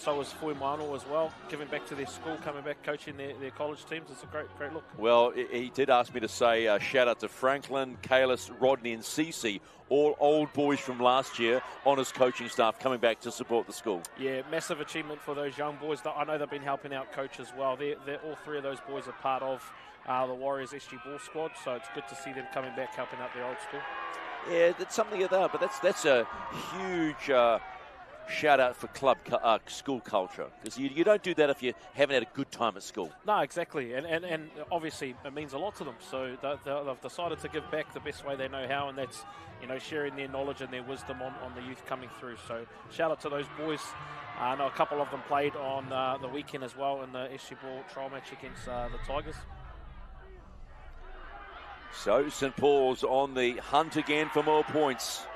[SPEAKER 4] so is Fuimauno as well. Giving back to their school, coming back coaching their college teams. It's a great look.
[SPEAKER 3] Well, he did ask me to say shout out to Franklin, Kalis, Rodney and Cece, all old boys from last year on his coaching staff coming back to support the school.
[SPEAKER 4] Yeah, massive achievement for those young boys. I know they've been helping out coach as well. They're all three of those boys are part of the Warriors SG Ball squad, so it's good to see them coming back helping out their old school.
[SPEAKER 3] Yeah, that's something of that, but that's a huge shout out for school culture, because you don't do that if you haven't had a good time at school.
[SPEAKER 4] No, exactly, and obviously it means a lot to them. So they've decided to give back the best way they know how, and that's sharing their knowledge and their wisdom on the youth coming through. So shout out to those boys. I know a couple of them played on the weekend as well in the SG Ball trial match against the Tigers.
[SPEAKER 3] So St. Paul's on the hunt again for more points.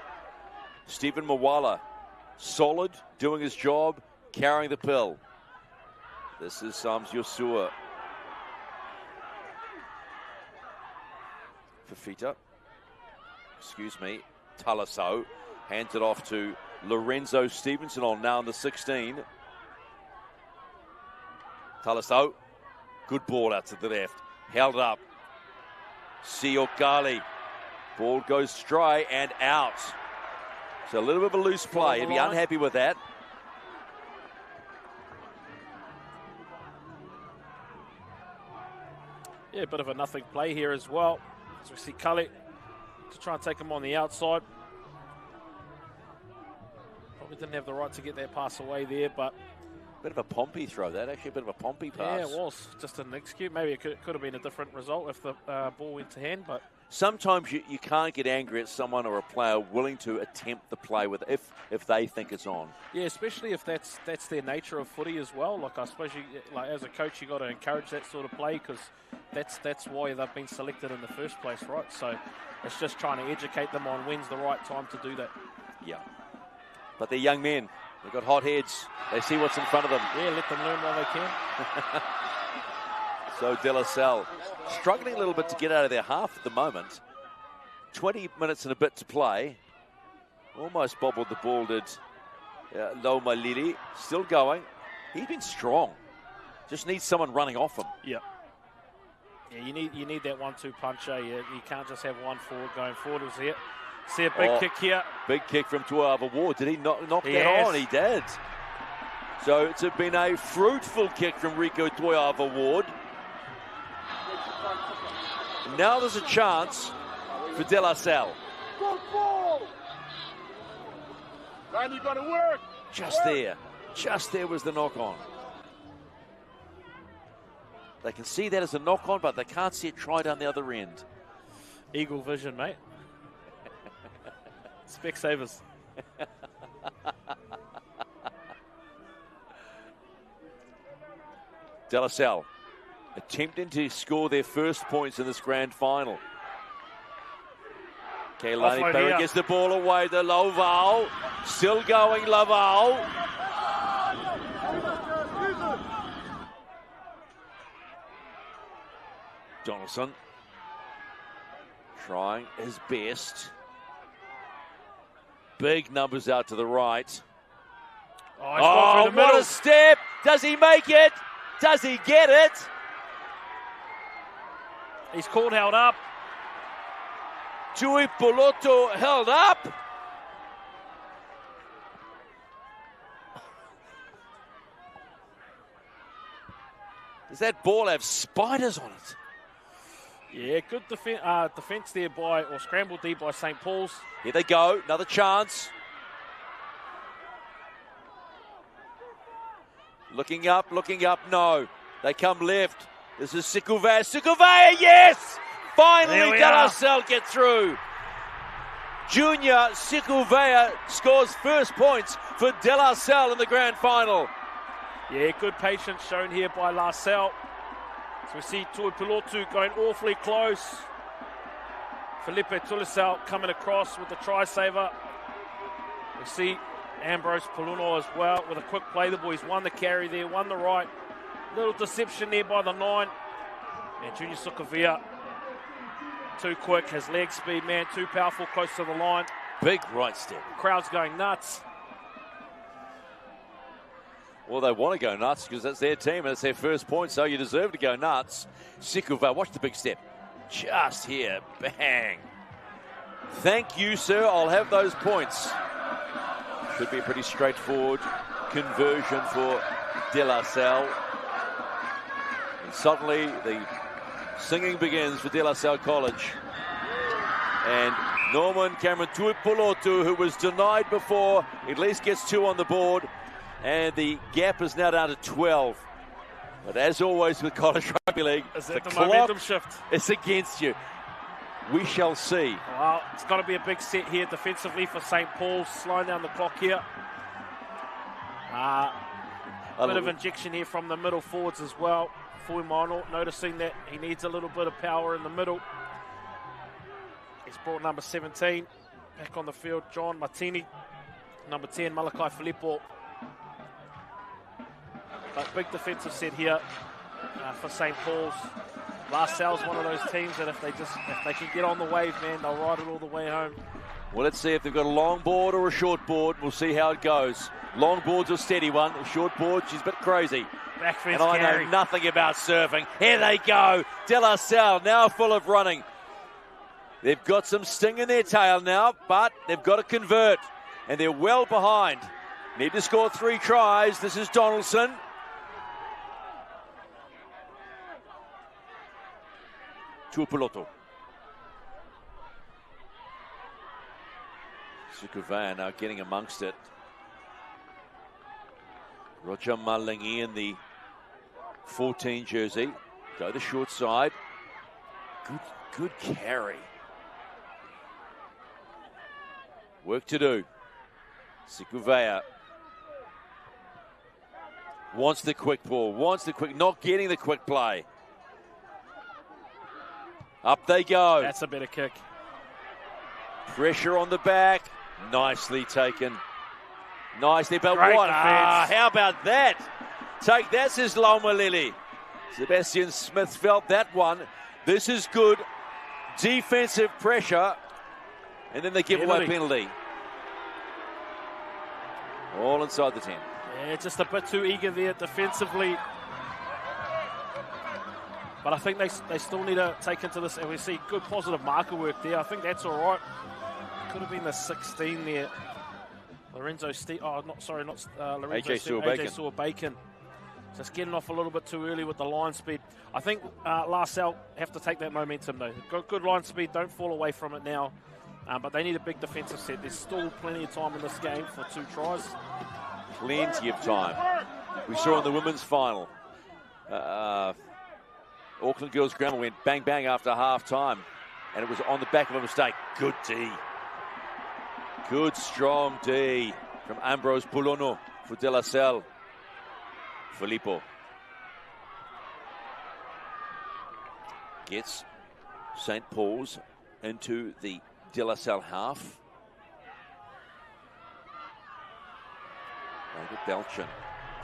[SPEAKER 3] Stephen Mawala, solid, doing his job, carrying the pill. This is Sams Yosua. Fafita. Taliso. Hands it off to Lorenzo Stevenson on now in the 16. Taliso. Good ball out to the left. Held up. Siokali. Ball goes stray and out. So a little bit of a loose play. He'd be unhappy with that.
[SPEAKER 4] Yeah, a bit of a nothing play here as well. As we see Cully to try and take him on the outside. Probably didn't have the right to get that pass away there, but...
[SPEAKER 3] Bit of a Pompey throw, that actually, a bit of a Pompey pass.
[SPEAKER 4] Yeah, it was. Just an execute. Maybe it could have been a different result if the ball went to hand, but...
[SPEAKER 3] Sometimes you can't get angry at someone or a player willing to attempt the play with if they think it's on.
[SPEAKER 4] Yeah, especially if that's their nature of footy as well. Like, I suppose as a coach, you got to encourage that sort of play, because that's why they've been selected in the first place, right? So it's just trying to educate them on when's the right time to do that.
[SPEAKER 3] Yeah, but they're young men. They've got hot heads. They see what's in front of them.
[SPEAKER 4] Yeah, let them learn while they can.
[SPEAKER 3] So De La Salle struggling a little bit to get out of their half at the moment. 20 minutes and a bit to play. Almost bobbled the ball, did Loma Lili. Still going. He's been strong. Just needs someone running off him.
[SPEAKER 4] Yeah. Yeah, you need that 1-2 puncher. You can't just have one forward going forward. It was it. See a big kick here.
[SPEAKER 3] Big kick from Tuava Ward. Did he knock that on? He did. So it's been a fruitful kick from Rico Tuava Ward. Now there's a chance for De La Salle. Just there was the knock on. They can see that as a knock on, but they can't see it try down the other end.
[SPEAKER 4] Eagle vision, mate. Specsavers.
[SPEAKER 3] De La Salle attempting to score their first points in this grand final. Keilani Barry gets the ball away to Laval. Still going, Laval. Donaldson trying his best. Big numbers out to the right.
[SPEAKER 4] Oh,
[SPEAKER 3] what a step! Does he make it? Does he get it?
[SPEAKER 4] He's called held up.
[SPEAKER 3] Tuipulotu held up. Does that ball have spiders on it?
[SPEAKER 4] Yeah, good defence there or scrambled D by St. Paul's.
[SPEAKER 3] Here they go, another chance. Looking up, no. They come left. This is Sikuvea. Sikuvea, yes! Finally, De La Salle get through. Junior Sikuvea scores first points for De La Salle in the grand final.
[SPEAKER 4] Yeah, good patience shown here by La Salle. So we see Tuipulotu going awfully close. Felipe Tulisau coming across with the try saver. We see Ambrose Poluno as well with a quick play. The boys won the carry there, won the right. Little deception there by the 9. And Junior Sikuvea, too quick, has leg speed, man, too powerful, close to the line.
[SPEAKER 3] Big right step.
[SPEAKER 4] Crowd's going nuts.
[SPEAKER 3] Well, they want to go nuts because that's their team and it's their first point, so you deserve to go nuts. Sikuvea, watch the big step. Just here, bang. Thank you, sir. I'll have those points. Should be a pretty straightforward conversion for De La Salle. And suddenly the singing begins for De La Salle College. And Norman Cameron Tuipulotu, who was denied before, at least gets 2 on the board. And the gap is now down to 12. But as always with College Rugby League,
[SPEAKER 4] the momentum shift.
[SPEAKER 3] It's against you. We shall see.
[SPEAKER 4] Well, it's got to be a big set here defensively for St. Paul's, slowing down the clock here. A bit of injection here from the middle forwards as well. Fuimano noticing that he needs a little bit of power in the middle. He's brought number 17 back on the field, John Martini. Number 10, Malachi Filippo. But big defensive set here for St. Paul's. La Salle's one of those teams that if they can get on the wave, man, they'll ride it all the way home.
[SPEAKER 3] Well, let's see if they've got a long board or a short board. We'll see how it goes. Long board's a steady one. A short board, she's a bit crazy.
[SPEAKER 4] Back fence
[SPEAKER 3] and I
[SPEAKER 4] carry.
[SPEAKER 3] know nothing about surfing. Here they go. De La Salle now full of running. They've got some sting in their tail now, but they've got to convert. And they're well behind. Need to score 3 tries. This is Donaldson. Tuipulotu. Sikuvea now getting amongst it. Roger Malingi in the 14 jersey. Go the short side. Good carry. Work to do. Sikuvea wants the quick ball, not getting the quick play. Up they go.
[SPEAKER 4] That's a better kick.
[SPEAKER 3] Pressure on the back. Nicely taken. Nicely, but
[SPEAKER 4] Great
[SPEAKER 3] what?
[SPEAKER 4] defense.
[SPEAKER 3] How about that? Take that, says Loma Lily. Sebastian Smith felt that one. This is good defensive pressure. And then they give away a penalty. All inside the 10.
[SPEAKER 4] Yeah, just a bit too eager there defensively. But I think they still need to take into this, and we see good positive marker work there. I think that's all right. Could have been the 16 there. Lorenzo Lorenzo
[SPEAKER 3] AJ
[SPEAKER 4] Sewell-Bacon. Just getting off a little bit too early with the line speed. I think La Salle have to take that momentum though. Got good line speed, don't fall away from it now. But they need a big defensive set. There's still plenty of time in this game for 2 tries.
[SPEAKER 3] Plenty of time. We saw in the women's final. Auckland girls grammar went bang bang after half time, and it was on the back of a mistake. Good D. Good strong D from Ambrose Poluno for De La Salle. Filippo gets St. Paul's into the De La Salle half. David Belchin,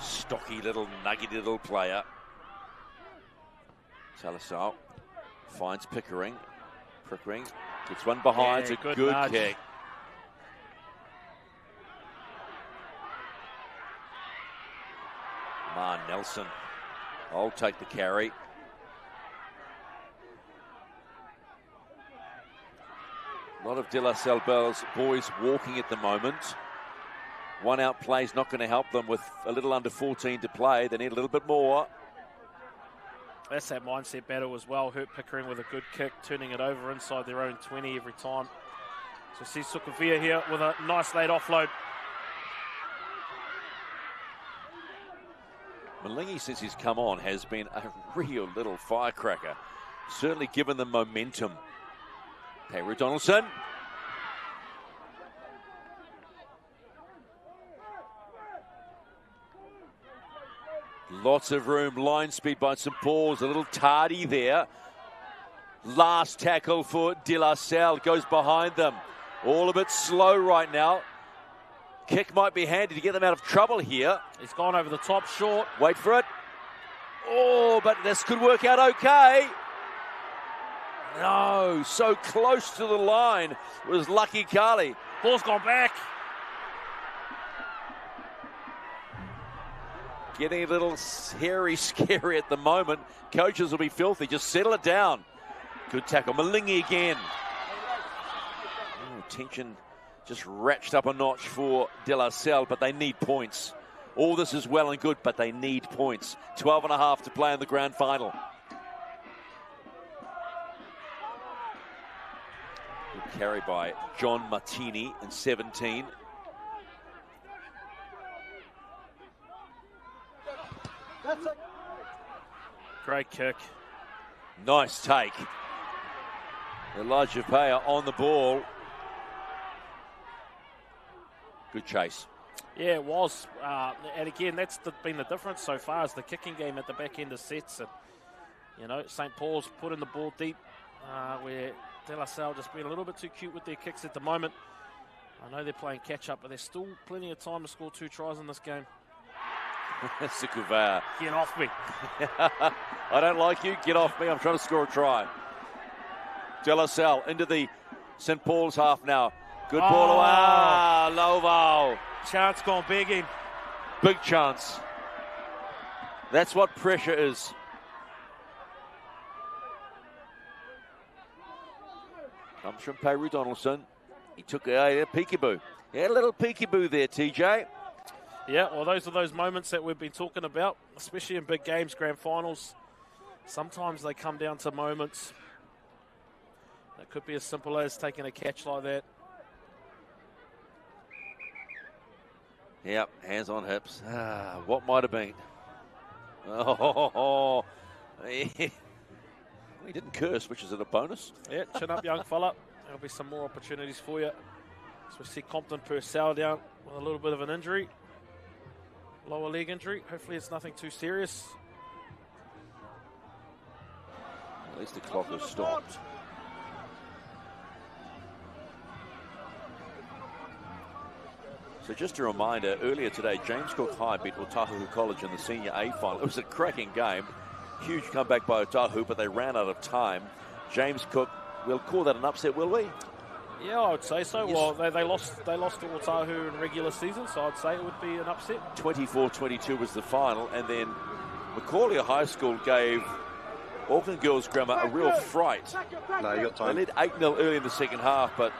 [SPEAKER 3] stocky little, nuggy little player. Salasal finds Pickering. Pickering gets one behind.
[SPEAKER 4] Yeah,
[SPEAKER 3] It's a
[SPEAKER 4] good nudge.
[SPEAKER 3] kick. Ma Nelson. I'll take the carry. A lot of De La Salle boys walking at the moment. One out play is not going to help them with a little under 14 to play. They need a little bit more.
[SPEAKER 4] That's that mindset battle as well. Hurt Pickering with a good kick, turning it over inside their own 20 every time. So see Sukavia here with a nice late offload.
[SPEAKER 3] Malingi, since he's come on, has been a real little firecracker. Certainly given them momentum. Haywood Donaldson. Lots of room, line speed by St. Paul's, a little tardy there. Last tackle for De La Salle, goes behind them. All a bit slow right now. Kick might be handy to get them out of trouble here.
[SPEAKER 4] He's gone over the top, short.
[SPEAKER 3] Wait for it. Oh, but this could work out okay. No, so close to the line was Lucky Carly.
[SPEAKER 4] Ball's gone back.
[SPEAKER 3] Getting a little hairy, scary at the moment. Coaches will be filthy. Just settle it down. Good tackle. Malingi again. Oh, tension just ratcheted up a notch for De La Salle, but they need points. All this is well and good, but they need points. 12 and a half to play in the grand final. Good carry by John Martini in 17.
[SPEAKER 4] Great kick.
[SPEAKER 3] Nice take. Elijah Payer on the ball. Good chase.
[SPEAKER 4] Yeah, it was. And again, that's been the difference so far is the kicking game at the back end of sets. And, you know, St. Paul's put in the ball deep where De La Salle just being a little bit too cute with their kicks at the moment. I know they're playing catch-up, but there's still plenty of time to score 2 tries in this game.
[SPEAKER 3] Sikuvea.
[SPEAKER 4] Get off me.
[SPEAKER 3] I don't like you. Get off me. I'm trying to score a try. De La Salle into the St. Paul's half now. Good ball away. Low ball.
[SPEAKER 4] Chance gone begging.
[SPEAKER 3] Big chance. That's what pressure is. Comes from Payru Donaldson. He took a peekaboo. He had a little peekaboo there, TJ.
[SPEAKER 4] Yeah, well, those are those moments that we've been talking about, especially in big games, grand finals. Sometimes they come down to moments that could be as simple as taking a catch like that.
[SPEAKER 3] Yep, hands on hips. What might have been? Oh, he didn't curse, which is a bonus.
[SPEAKER 4] Yeah, chin up, young fella. There'll be some more opportunities for you. So we see Compton Purcell down with a little bit of an injury. Lower leg injury. Hopefully it's nothing too serious.
[SPEAKER 3] At least the clock has stopped. So just a reminder, earlier today, James Cook High beat Otahu College in the Senior A final. It was a cracking game. Huge comeback by Otahu, but they ran out of time. James Cook, we'll call that an upset, will we?
[SPEAKER 4] Yeah, I would say so.
[SPEAKER 3] Yes.
[SPEAKER 4] Well, they lost to Otahu in regular season, so I'd say it would be an upset.
[SPEAKER 3] 24-22 was the final, and then Macaulay High School gave Auckland Girls Grammar a real fright.
[SPEAKER 2] No, you got
[SPEAKER 3] They
[SPEAKER 2] time.
[SPEAKER 3] led 8-0 early in the second half, but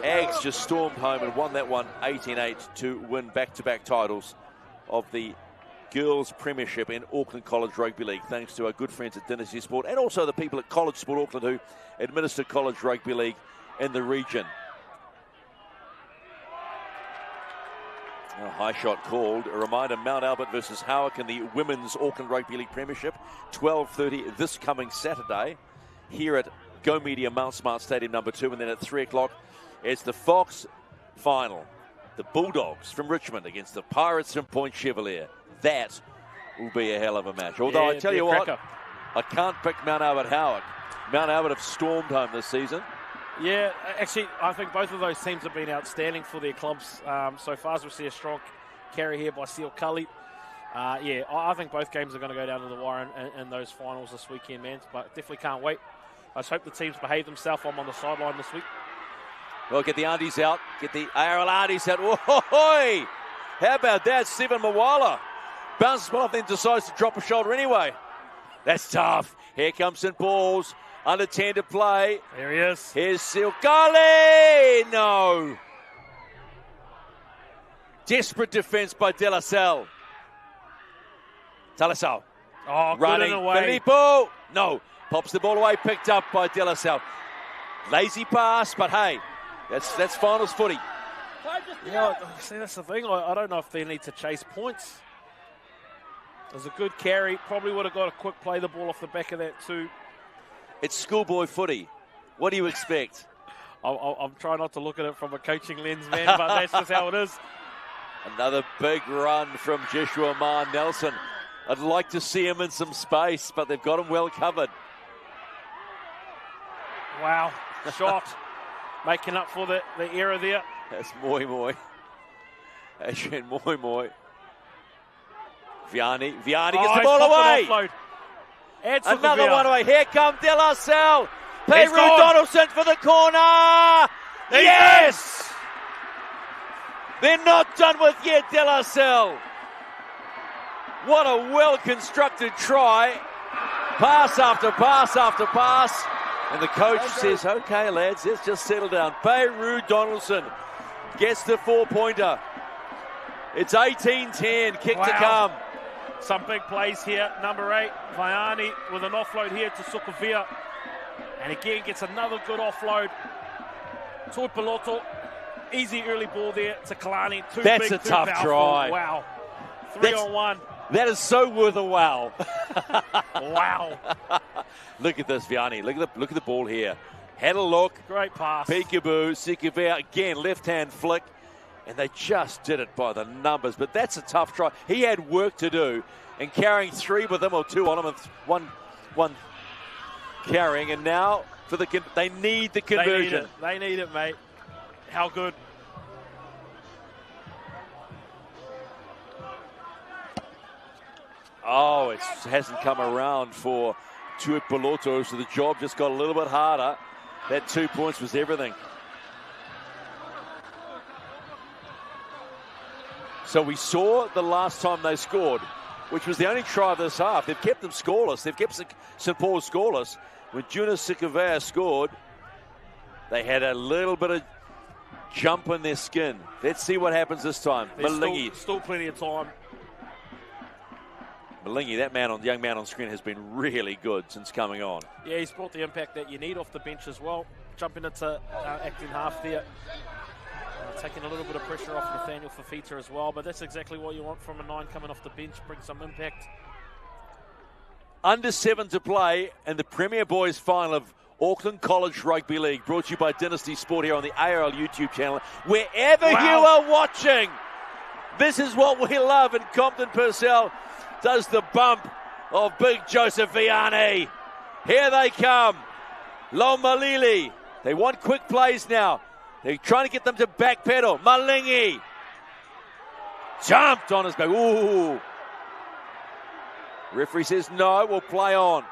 [SPEAKER 3] Ags just stormed home and won that one 18-8 to win back-to-back titles of the Girls Premiership in Auckland College Rugby League, thanks to our good friends at Dynasty Sport and also the people at College Sport Auckland who administer College Rugby League in the region. A high shot called. A reminder, Mount Albert versus Howick in the Women's Auckland Rugby League Premiership, 12:30 this coming Saturday here at Go Media Mount Smart Stadium number 2, and then at 3 o'clock it's the Fox final. The Bulldogs from Richmond against the Pirates from Point Chevalier. That will be a hell of a match. Although I tell you what, I can't pick Mount Albert Howick. Mount Albert have stormed home this season.
[SPEAKER 4] Yeah, actually, I think both of those teams have been outstanding for their clubs so far. As we see a strong carry here by Salle Cully. I think both games are going to go down to the wire in those finals this weekend, man. But definitely can't wait. I just hope the teams behave themselves. I'm on the sideline this week.
[SPEAKER 3] Well, get the aunties out. Get the ARL aunties out. Whoa-ho-hoy! How about that? Stephen Mawala bounces well off, then decides to drop a shoulder anyway. That's tough. Here comes St. Paul's. Under 10 to play.
[SPEAKER 4] There he is.
[SPEAKER 3] Here's Silkali. No. Desperate defense by De La Salle. Talasau.
[SPEAKER 4] Oh,
[SPEAKER 3] running.
[SPEAKER 4] Good in a way.
[SPEAKER 3] Filippo. No. Pops the ball away. Picked up by De La Salle. Lazy pass, but hey, that's finals footy.
[SPEAKER 4] See, that's the thing. I don't know if they need to chase points. It was a good carry. Probably would have got a quick play the ball off the back of that too.
[SPEAKER 3] It's schoolboy footy. What do you expect?
[SPEAKER 4] I'm trying not to look at it from a coaching lens, man, but that's just how it is.
[SPEAKER 3] Another big run from Joshua Mar Nelson. I'd like to see him in some space, but they've got him well covered.
[SPEAKER 4] Wow. Shot. Making up for the error there.
[SPEAKER 3] That's Moi. Adrian Moi. Vianney gets the ball away. Another one away. Here comes De La Salle. Pedro Donaldson for the corner. Yes! They're not done with yet, De La Salle. What a well-constructed try. Pass after pass after pass. And the coach says, okay, lads, let's just settle down. Pedro Donaldson gets the 4-pointer. It's 18-10. Kick to come.
[SPEAKER 4] Some big plays here. Number 8, Vianney with an offload here to Sukavia. And again, gets another good offload. Toi Piloto. Easy early ball there to Kalani.
[SPEAKER 3] That's a tough try.
[SPEAKER 4] Wow. 3-on-1.
[SPEAKER 3] That is so worth a wow.
[SPEAKER 4] Wow.
[SPEAKER 3] Look at this, Vianney. Look at the ball here. Had a look.
[SPEAKER 4] Great pass.
[SPEAKER 3] Peekaboo. Sukavia again, left-hand flick. And they just did it by the numbers. But that's a tough try. He had work to do. And carrying 3 with him, or 2 on him, and one carrying. And now they need the conversion.
[SPEAKER 4] They need it, mate. How good.
[SPEAKER 3] Oh, it hasn't come around for Tuipulotu, so the job just got a little bit harder. That 2 points was everything. So we saw the last time they scored, which was the only try of this half. They've kept them scoreless. They've kept St. Paul's scoreless. When Jonas Sikavea scored, they had a little bit of jump in their skin. Let's see what happens this time. Malingi.
[SPEAKER 4] Still plenty of time.
[SPEAKER 3] Malingi, that young man on screen, has been really good since coming on.
[SPEAKER 4] Yeah, he's brought the impact that you need off the bench as well. Jumping into acting half there. Taking a little bit of pressure off Nathaniel Fafita as well, but that's exactly what you want from a 9 coming off the bench, bring some impact.
[SPEAKER 3] Under 7 to play in the Premier Boys final of Auckland College Rugby League, brought to you by Dynasty Sport here on the ARL YouTube channel. Wherever you are watching, this is what we love, and Compton Purcell does the bump of big Joseph Vianney. Here they come. Lomalili. They want quick plays now. They're trying to get them to backpedal. Malingi jumped on his back. Ooh. Referee says no, we'll play on.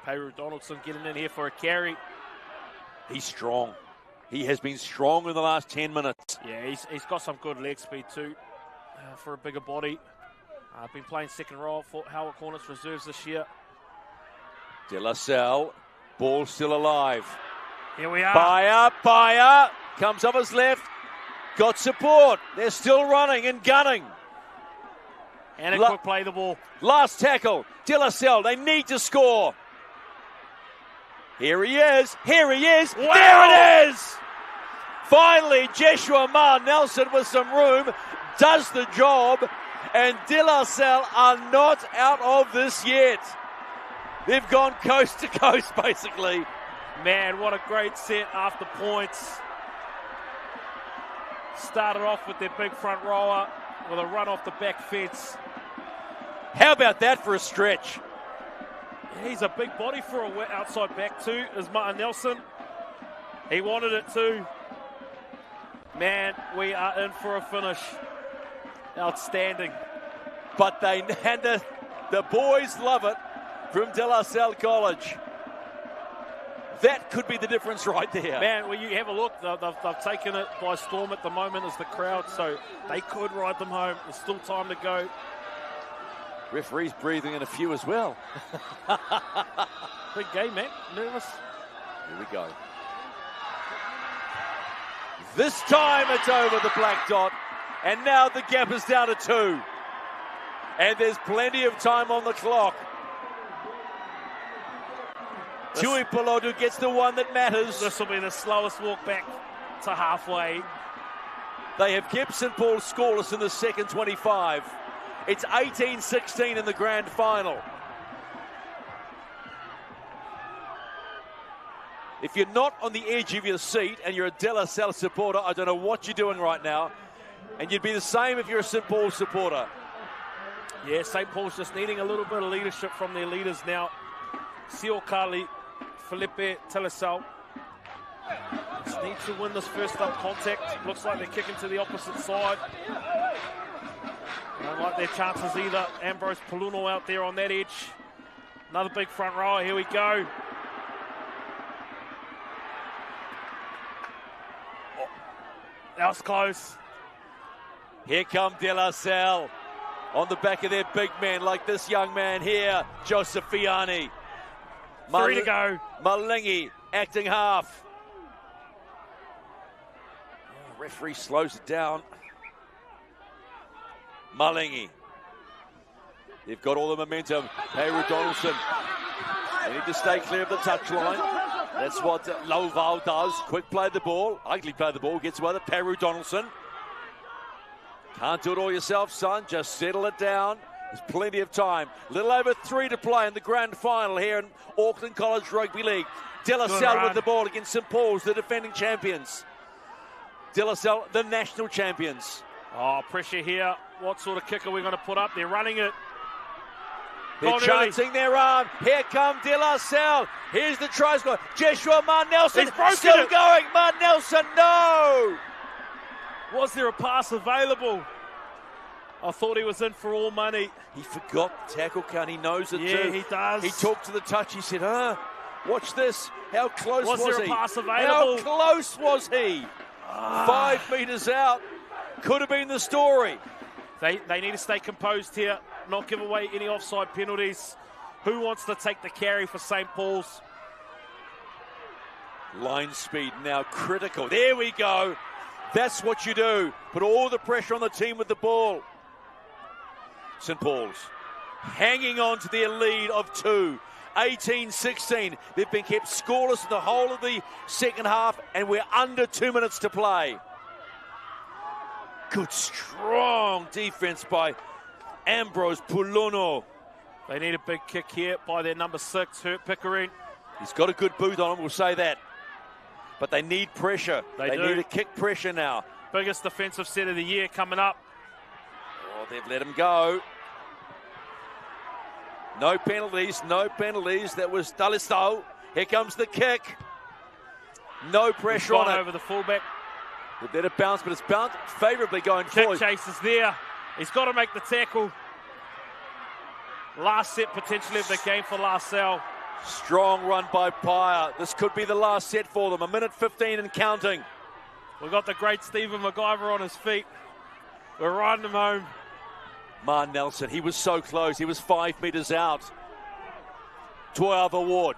[SPEAKER 4] Pedro Donaldson getting in here for a carry.
[SPEAKER 3] He's strong. He has been strong in the last 10 minutes.
[SPEAKER 4] Yeah, he's got some good leg speed too for a bigger body. Been playing second row for Howard Cornets reserves this year.
[SPEAKER 3] De La Salle. Ball still alive.
[SPEAKER 4] Here we are.
[SPEAKER 3] Bayer. Comes off his left. Got support. They're still running and gunning.
[SPEAKER 4] And a quick play the ball.
[SPEAKER 3] Last tackle. De La Salle. They need to score. Here he is. Wow. There it is. Finally, Joshua Mar Nelson with some room does the job. And De La Salle are not out of this yet. They've gone coast to coast, basically.
[SPEAKER 4] Man, what a great set after points. Started off with their big front rower with a run off the back fence.
[SPEAKER 3] How about that for a stretch?
[SPEAKER 4] He's a big body for a wet outside back too, is Martin Nelson. He wanted it too. Man, we are in for a finish. Outstanding.
[SPEAKER 3] But the boys love it from De La Salle College. That could be the difference right there.
[SPEAKER 4] Man, when you have a look, they've taken it by storm at the moment as the crowd, so they could ride them home. There's still time to go.
[SPEAKER 3] Referee's breathing in a few as well.
[SPEAKER 4] Big game, man. Nervous.
[SPEAKER 3] Here we go. This time it's over the black dot, and now the gap is down to 2. And there's plenty of time on the clock. Tui Pilotu gets the one that matters.
[SPEAKER 4] This will be the slowest walk back to halfway.
[SPEAKER 3] They have kept St. Paul scoreless in the second 25. It's 18-16 in the grand final. If you're not on the edge of your seat and you're a De La Salle supporter, I don't know what you're doing right now. And you'd be the same if you're a St. Paul supporter.
[SPEAKER 4] Yeah, St. Paul's just needing a little bit of leadership from their leaders now. Sio Kali, Felipe Telesal. Just need to win this first up contact. Looks like they're kicking to the opposite side. Don't like their chances either. Ambrose Puluno out there on that edge. Another big front rower. Here we go. Oh, that was close.
[SPEAKER 3] Here come De La Salle on the back of their big men, like this young man here, Joseph Fiani.
[SPEAKER 4] 3 to go.
[SPEAKER 3] Malingi acting half. Oh, referee slows it down. Malingi. They've got all the momentum. Peru Donaldson. They need to stay clear of the touchline. That's what Loval does. Quick play the ball. Ugly play the ball. Gets away to Peru Donaldson. Can't do it all yourself, son. Just settle it down. There's plenty of time. Little over 3 to play in the grand final here in Auckland College Rugby League. De La Salle with the ball against St. Paul's, the defending champions. De La Salle, the national champions.
[SPEAKER 4] Oh, pressure here. What sort of kick are we going to put up? They're running it.
[SPEAKER 3] They're chancing their arm. Here come De La Salle. Here's the try score. Joshua Martin Nelson still going. Martin Nelson, no!
[SPEAKER 4] Was there a pass available? I thought he was in for all money.
[SPEAKER 3] He forgot the tackle count. He knows it too.
[SPEAKER 4] Yeah, he does.
[SPEAKER 3] He talked to the touch. He said, watch this. How close was he?
[SPEAKER 4] Was there a pass available?
[SPEAKER 3] How close was he? 5 metres out. Could have been the story.
[SPEAKER 4] They need to stay composed here, not give away any offside penalties. Who wants to take the carry for St. Paul's?
[SPEAKER 3] Line speed now critical. There we go. That's what you do. Put all the pressure on the team with the ball. St. Paul's hanging on to their lead of 2. 18-16. They've been kept scoreless in the whole of the second half, and we're under 2 minutes to play. Good, strong defense by Ambrose Puluno.
[SPEAKER 4] They need a big kick here by their number 6, Hurt Pickering.
[SPEAKER 3] He's got a good boot on him, we'll say that. But they need pressure. They need to kick pressure now.
[SPEAKER 4] Biggest defensive set of the year coming up.
[SPEAKER 3] Oh, they've let him go. No penalties, no penalties. That was Dalisto. Here comes the kick. No pressure on it.
[SPEAKER 4] Over the fullback.
[SPEAKER 3] We'll let it bounce, but it's bounced favourably going forward.
[SPEAKER 4] Kick chase is there. He's got to make the tackle. Last set potentially of the game for La Salle.
[SPEAKER 3] Strong run by Pyer. This could be the last set for them. 1:15 and counting.
[SPEAKER 4] We've got the great Stephen McIver on his feet. We're riding him home.
[SPEAKER 3] Martin Nelson, he was so close. He was 5 metres out. Toyava Ward.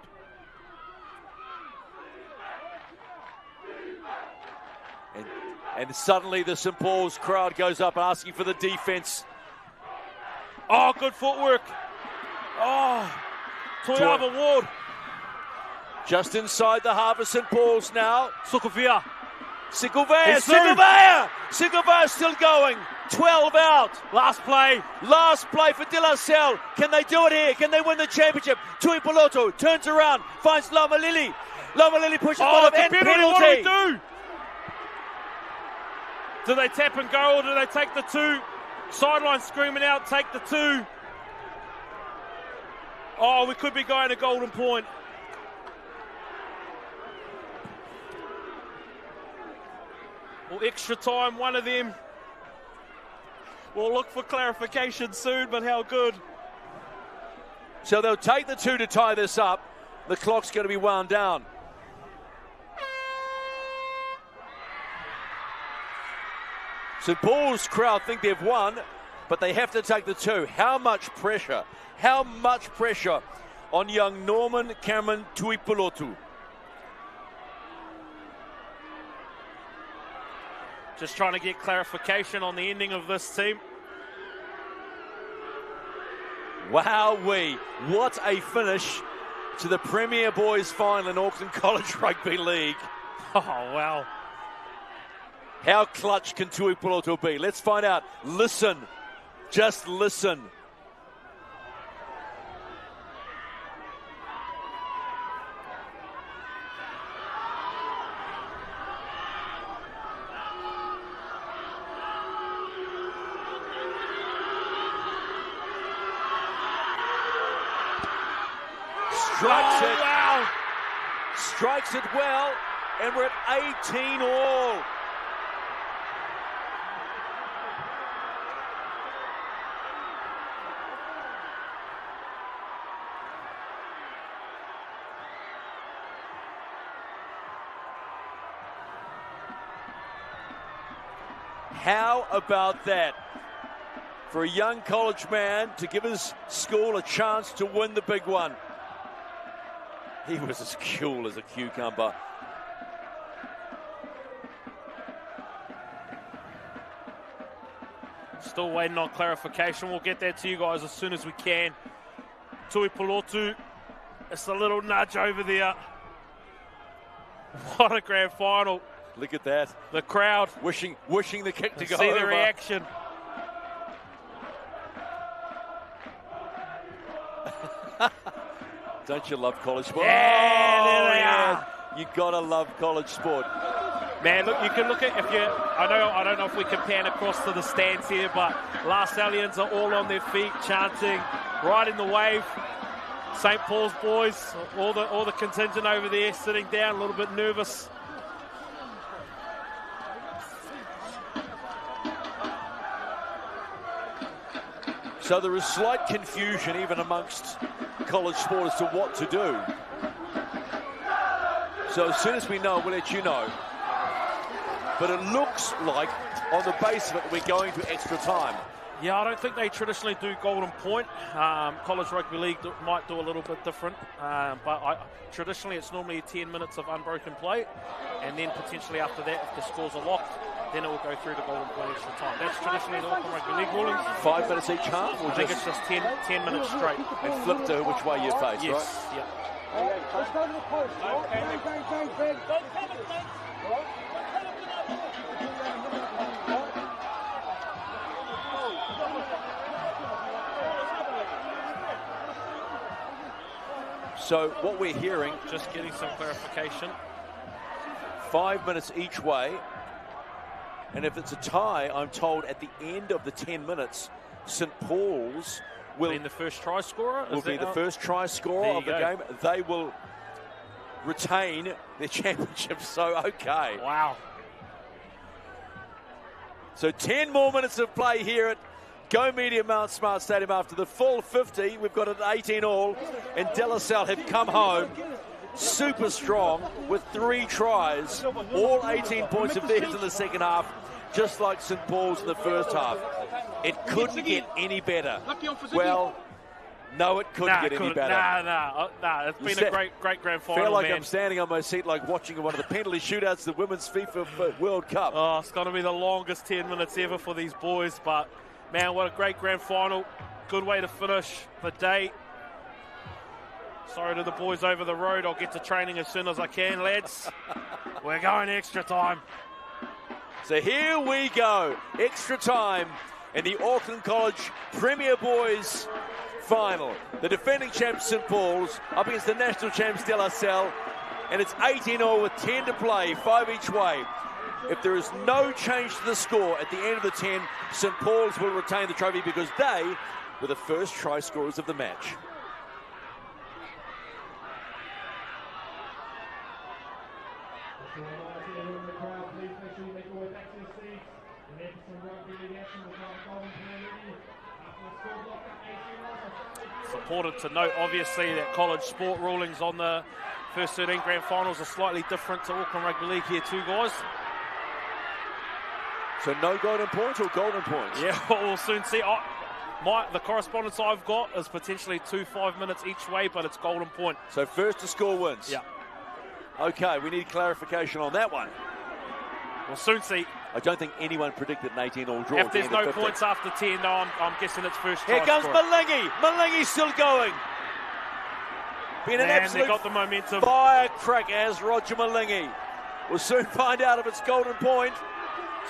[SPEAKER 3] And suddenly the St. Paul's crowd goes up asking for the defence.
[SPEAKER 4] Oh, good footwork. Oh, Toyava Ward.
[SPEAKER 3] Just inside the half of St. Paul's now.
[SPEAKER 4] Sukuvia.
[SPEAKER 3] Sigurveia still going. 12 out.
[SPEAKER 4] Last play.
[SPEAKER 3] Last play for De La Salle. Can they do it here? Can they win the championship? Tui Pilotu turns around, finds Lamalili. Lamalili pushes bottom and penalty.
[SPEAKER 4] What do we do? Do they tap and go, or do they take the 2? Sideline screaming out, take the 2. Oh, we could be going to golden point. Well, extra time, one of them. We'll look for clarification soon, but how good.
[SPEAKER 3] So they'll take the 2 to tie this up. The clock's going to be wound down. St. Paul's crowd think they've won, but they have to take the 2. How much pressure? How much pressure on young Norman Cameron Tuipulotu?
[SPEAKER 4] Just trying to get clarification on the ending of this team.
[SPEAKER 3] Wowee, what a finish to the Premier Boys final in Auckland College Rugby League.
[SPEAKER 4] Oh, wow.
[SPEAKER 3] How clutch can Tuipulotu be? Let's find out. Listen. Just listen. Strikes it.
[SPEAKER 4] Wow.
[SPEAKER 3] Strikes it well, and we're at 18 all. How about that? For a young college man to give his school a chance to win the big one. He was as cool as a cucumber.
[SPEAKER 4] Still waiting on clarification. We'll get that to you guys as soon as we can. Tuipulotu, it's a little nudge over there. What a grand final.
[SPEAKER 3] Look at that.
[SPEAKER 4] The crowd
[SPEAKER 3] wishing the kick to go
[SPEAKER 4] see
[SPEAKER 3] over.
[SPEAKER 4] the reaction.
[SPEAKER 3] Don't you love college sport?
[SPEAKER 4] Yeah, there they are.
[SPEAKER 3] You gotta love college sport.
[SPEAKER 4] Man, look, you can look at, I don't know if we can pan across to the stands here, but La Sallians are all on their feet chanting, right in the wave. St. Paul's boys, all the contingent over there sitting down, a little bit nervous.
[SPEAKER 3] So there is slight confusion even amongst college sport as to what to do. So as soon as we know, we'll let you know. But it looks like, on the base of it, we're going to extra time.
[SPEAKER 4] Yeah, I don't think they traditionally do golden point. College Rugby League might do a little bit different. But traditionally, it's normally 10 minutes of unbroken play. And then potentially after that, if the scores are locked, then it will go through to golden point extra time. That's traditionally the Auckland Rugby League ruling.
[SPEAKER 3] 5 minutes each half?
[SPEAKER 4] I think it's just 10 minutes straight.
[SPEAKER 3] And flip to which way you face,
[SPEAKER 4] yes,
[SPEAKER 3] right?
[SPEAKER 4] Yeah.
[SPEAKER 3] So what we're hearing,
[SPEAKER 4] just getting some clarification.
[SPEAKER 3] 5 minutes each way. And if it's a tie, I'm told at the end of the 10 minutes, St. Paul's will
[SPEAKER 4] be the first try scorer.
[SPEAKER 3] Will be the first try scorer of the game. They will retain their championship. So, okay.
[SPEAKER 4] Wow.
[SPEAKER 3] So 10 more minutes of play here at Go Media Mount Smart Stadium after the full 50. We've got an 18 all, and De La Salle have come home super strong with 3 tries, all 18 points of theirs in the second half, just like St. Paul's in the first half. It couldn't get any better. Well, no, it couldn't get any better.
[SPEAKER 4] Nah. It's been a great grand final.
[SPEAKER 3] I feel like I'm standing on my seat like watching one of the penalty shootouts, the Women's FIFA World Cup.
[SPEAKER 4] Oh, it's going to be the longest 10 minutes ever for these boys, but man, what a great grand final. Good way to finish the day. Sorry to the boys over the road. I'll get to training as soon as I can, lads. We're going extra time.
[SPEAKER 3] So here we go. Extra time in the Auckland College Premier Boys final. The defending champs St. Paul's up against the national champs De La Salle. And it's 18-all with 10 to play, 5 each way. If there is no change to the score at the end of the 10, St. Paul's will retain the trophy because they were the first try scorers of the match.
[SPEAKER 4] important to note, obviously, that college sport rulings on the first 13 grand finals are slightly different to Auckland Rugby League here too, guys.
[SPEAKER 3] So no golden points or golden points?
[SPEAKER 4] Yeah, we'll soon see. The correspondence I've got is potentially 2 5 minutes each way, but it's golden point.
[SPEAKER 3] So first to score wins?
[SPEAKER 4] Yeah.
[SPEAKER 3] Okay, we need clarification on that one.
[SPEAKER 4] We'll soon see.
[SPEAKER 3] I don't think anyone predicted an 18-all draw.
[SPEAKER 4] If there's no points after 10, no, I'm guessing it's first try.
[SPEAKER 3] Here comes Malingi. Malingi's still going. Been an absolute
[SPEAKER 4] they got the momentum.
[SPEAKER 3] Firecracker as Roger Malingi. We'll soon find out if it's golden point.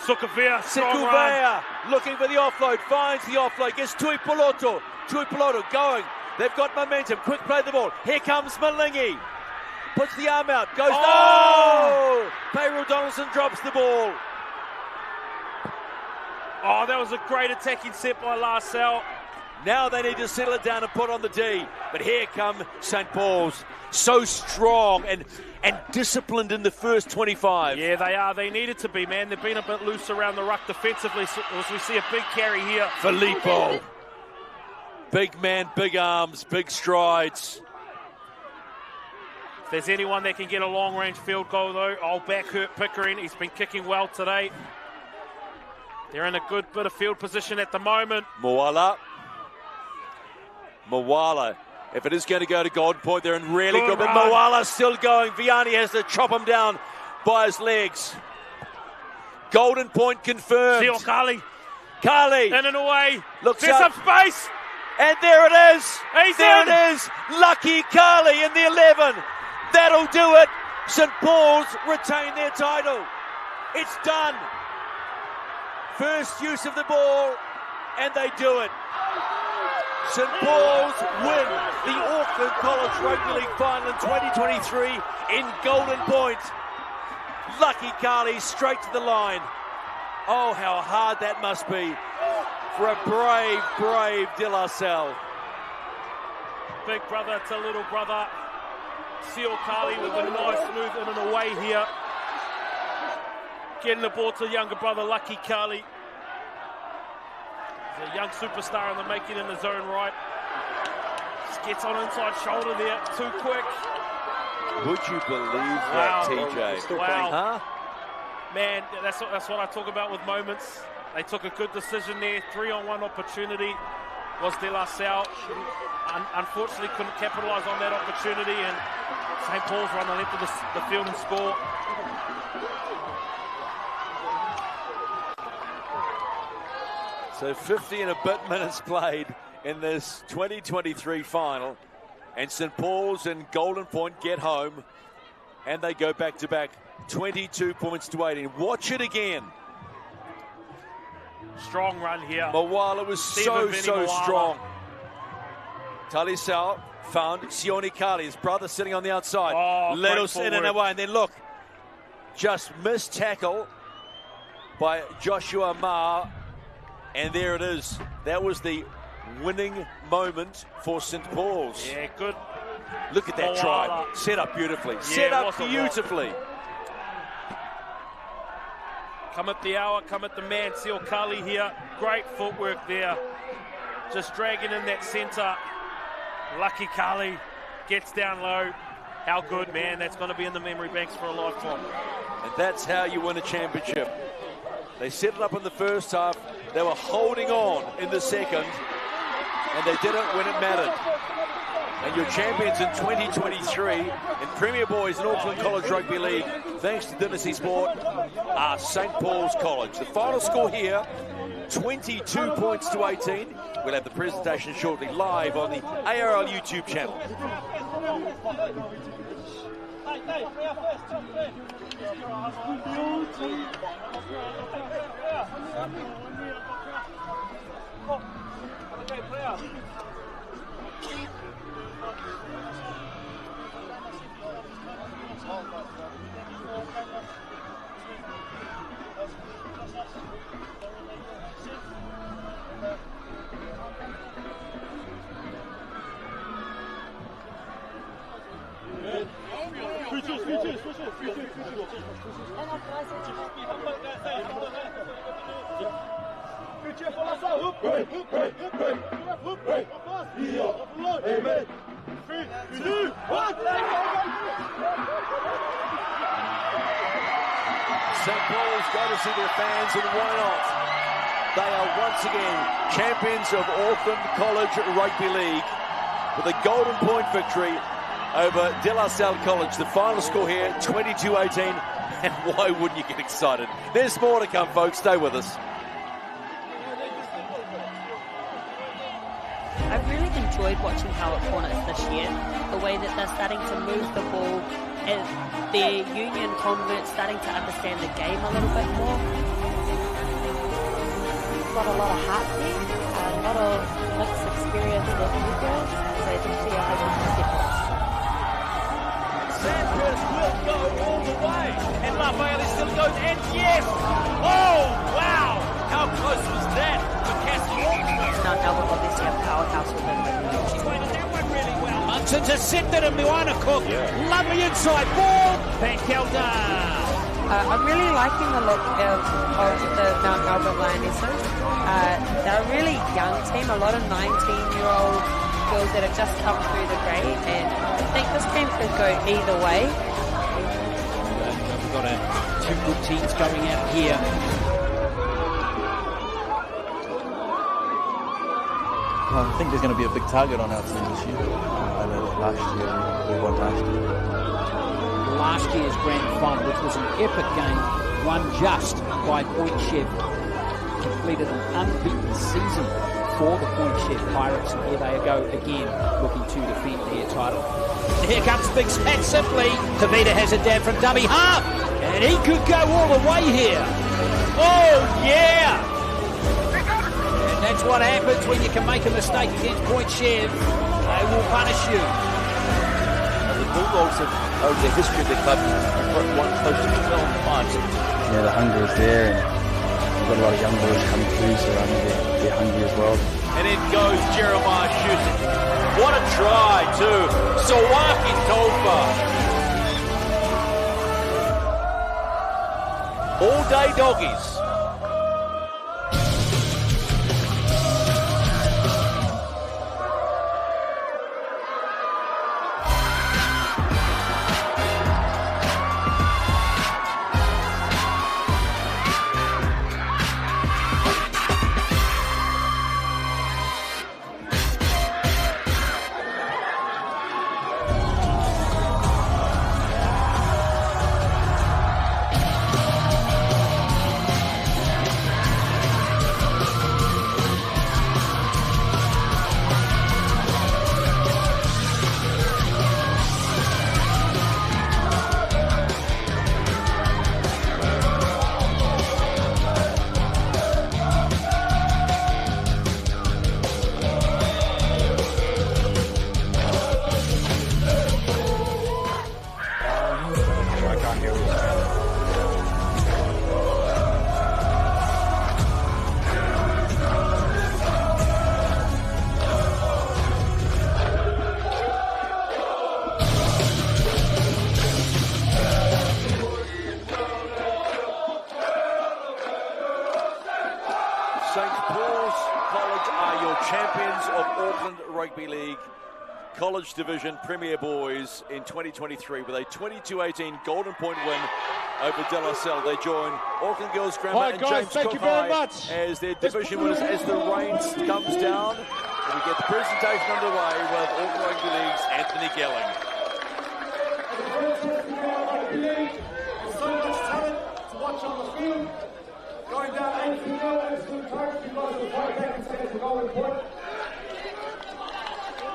[SPEAKER 4] Sukavea,
[SPEAKER 3] Sikuvea looking for the offload, finds the offload, gets Tui Piloto. Tui Piloto going. They've got momentum. Quick play the ball. Here comes Malingi. Puts the arm out. Goes. Oh! Payroll Donaldson drops the ball.
[SPEAKER 4] Oh, that was a great attacking set by Salle.
[SPEAKER 3] Now they need to settle it down and put on the D. But here come St. Paul's. So strong and disciplined in the first 25.
[SPEAKER 4] Yeah, they are. They needed to be, man. They've been a bit loose around the ruck defensively, as we see a big carry here.
[SPEAKER 3] Filippo. Big man, big arms, big strides.
[SPEAKER 4] If there's anyone that can get a long-range field goal, though, I'll back Hurt Pickering. He's been kicking well today. They're in a good bit of field position at the moment.
[SPEAKER 3] Moala. If it is going to go to golden point, they're in really good. But Moala's still going. Vianney has to chop him down by his legs. Golden point confirmed.
[SPEAKER 4] Seal Carly.
[SPEAKER 3] Carly.
[SPEAKER 4] In and away.
[SPEAKER 3] Looks
[SPEAKER 4] There's
[SPEAKER 3] up.
[SPEAKER 4] some space.
[SPEAKER 3] And there it is. There
[SPEAKER 4] in.
[SPEAKER 3] it is. Lucky Carly in the 11. That'll do it. St. Paul's retain their title. It's done. First use of the ball, and they do it. St. Paul's win the Auckland College Rugby League final in 2023 in golden point. Lucky Carly straight to the line. Oh, how hard that must be for a brave De La Salle.
[SPEAKER 4] Big brother to little brother. Seal Carly with a nice move in and away here. Getting the ball to younger brother, Lucky Carly. He's a young superstar in the making in his own right. Just gets on inside shoulder there, too quick.
[SPEAKER 3] Would you believe that, TJ?
[SPEAKER 4] Wow.
[SPEAKER 3] Huh?
[SPEAKER 4] Man, that's what I talk about with moments. They took a good decision there. 3-on-1 opportunity was De La Salle. Unfortunately, couldn't capitalise on that opportunity, and St. Paul's run the length of the field and score.
[SPEAKER 3] So 50 and a bit minutes played in this 2023 final, and St. Paul's and Golden Point get home, and they go back-to-back, 22 points to 18. Watch it again.
[SPEAKER 4] Strong run here.
[SPEAKER 3] Moala was so strong. Talisao found Sione Kali, his brother, sitting on the outside. Let us in and away, and then look, just missed tackle by Joshua Ma, and there it is. That was the winning moment for St. Paul's.
[SPEAKER 4] Yeah, good.
[SPEAKER 3] Look at that try. Set up beautifully. Set up beautifully.
[SPEAKER 4] Come at the hour, come at the man. Seal Kali here. Great footwork there. Just dragging in that centre. Lucky Kali gets down low. How good, man. That's going to be in the memory banks for a lifetime.
[SPEAKER 3] And that's how you win a championship. They set it up in the first half. They were holding on in the second. And they did it when it mattered. And your champions in 2023 in Premier Boys and Auckland College Rugby League, thanks to Dynasty Sport, are St. Paul's College. The final score here, 22 points to 18. We'll have the presentation shortly live on the ARL YouTube channel. St. Paul's go to see their fans, and why not? They are once again champions of Auckland College Rugby League with a golden point victory over De La Salle College. The final score here, 22-18, and why wouldn't you get excited? There's more to come, folks. Stay with us.
[SPEAKER 5] I've really enjoyed watching Howard Cornets this year, the way that they're starting to move the ball, and their union converts starting to understand the game a little bit more.
[SPEAKER 6] Got a lot of heart there, a lot of mixed experience with new girls, so this year I hope we can get it.
[SPEAKER 3] Sanchez will go all the way, and Raphael still goes, and yes! Oh, wow! How close was that to Cassie?
[SPEAKER 5] Mount Albert obviously a powerhouse within the league.
[SPEAKER 1] She's weighted that one really well. Munson's intercepted and Moana Cook. Lovely inside ball. Pankelda.
[SPEAKER 8] I'm really liking the look of the Mount Albert Lionesses. They're a really young team, a lot of 19-year-old girls that have just come through the grade, and I think this game could go either way.
[SPEAKER 1] We've got two good teams going out here.
[SPEAKER 7] I think there's going to be a big target on our team this year. I know that last year we won last year.
[SPEAKER 1] Last year's grand final, which was an epic game, won just by Point Chev, completed an unbeaten season for the Point Chev Pirates, and here they go again, looking to defend their title. Here comes Big Pat Simply. Tavita has it down from dummy half, and he could go all the way here. Oh yeah! And that's what happens when you can make a mistake against Point Chev. They will punish you.
[SPEAKER 3] The Bulldogs have, over the history of the club, won close to 12 times.
[SPEAKER 9] Yeah, the hunger is there, and we've got a lot of young boys coming through, so they're hungry as well.
[SPEAKER 3] And in goes Jeremiah shooting. What a try, too. Sawaki Tofa. All day doggies. St. Paul's College are your champions of Auckland Rugby League College Division Premier Boys in 2023 with a 22-18 golden point win over De La Salle. They join Auckland Girls Grammar and James Cook High as their division winners as the rain comes down. And we get the presentation underway with Auckland Rugby League's Anthony Gelling.
[SPEAKER 10] So much talent to watch on the field. Going down 8-0, absolute target because of the fight back and stands the golden point.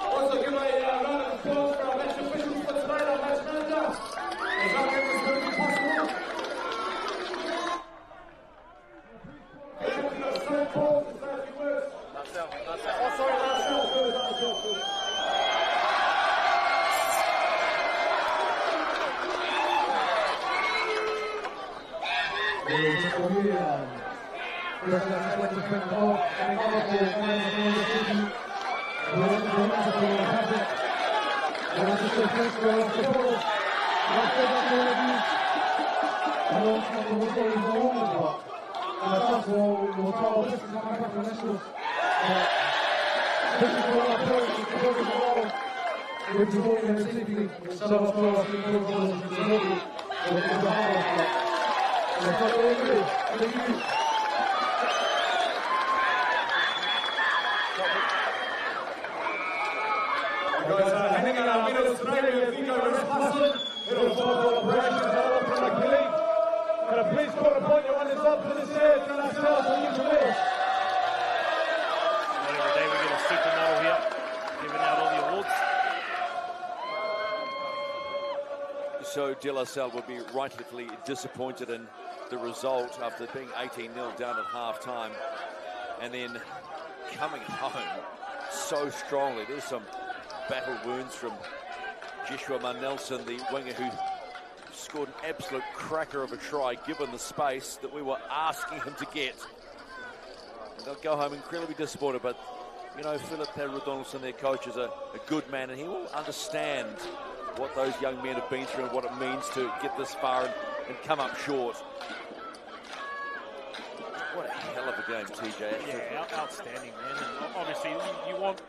[SPEAKER 10] Also give a round of applause for our match officials for tonight, our match manager. As long as it's going to be possible. St. Paul's is that the worst. Oh, sorry, chance we'll try our best to come back from nationals. Pushing for our players to focus on all. We're promoting them safely. Some of our people to promote it. We're going to have us. That's what we're doing. Thank you. Guys, hanging in our middle tonight, we think our responsible. It'll follow operations all up in Rugby League. Please put a point your one is up to the stage and ourselves when you permit.
[SPEAKER 4] Every day we get a supermodel here, giving out all the awards.
[SPEAKER 3] So De La Salle would be rightfully disappointed in the result after being 18-0 down at half-time. And then coming home so strongly. There's some battle wounds from Joshua Nelson, the winger who scored an absolute cracker of a try given the space that we were asking him to get. And they'll go home incredibly disappointed, but you know, Philip Redonaldson, their coach, is a good man, and he will understand what those young men have been through and what it means to get this far and come up short. What a hell of a game, TJ.
[SPEAKER 4] Yeah, outstanding, man. And obviously, you want...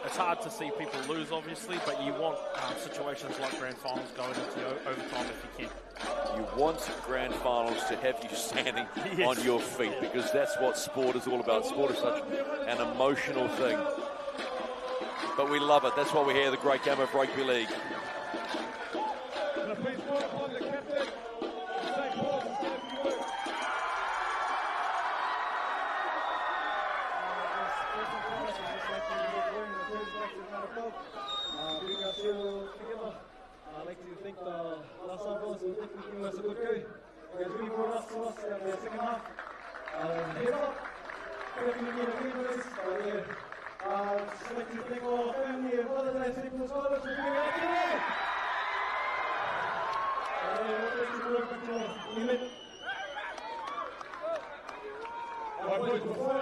[SPEAKER 4] It's hard to see people lose, obviously, but you want situations like grand finals going into overtime if you can.
[SPEAKER 3] You want grand finals to have you standing on your feet, because that's what sport is all about. Sport is such an emotional thing. But we love it. That's why we're here, the great game of rugby league.
[SPEAKER 10] I'd like to thank the last boys for definitely giving us a good go. You guys really brought us to us in the second half. Heads up, definitely need a win this. I'd just like to thank all our family and brothers and sisters as well for giving out today. Alright boys, before I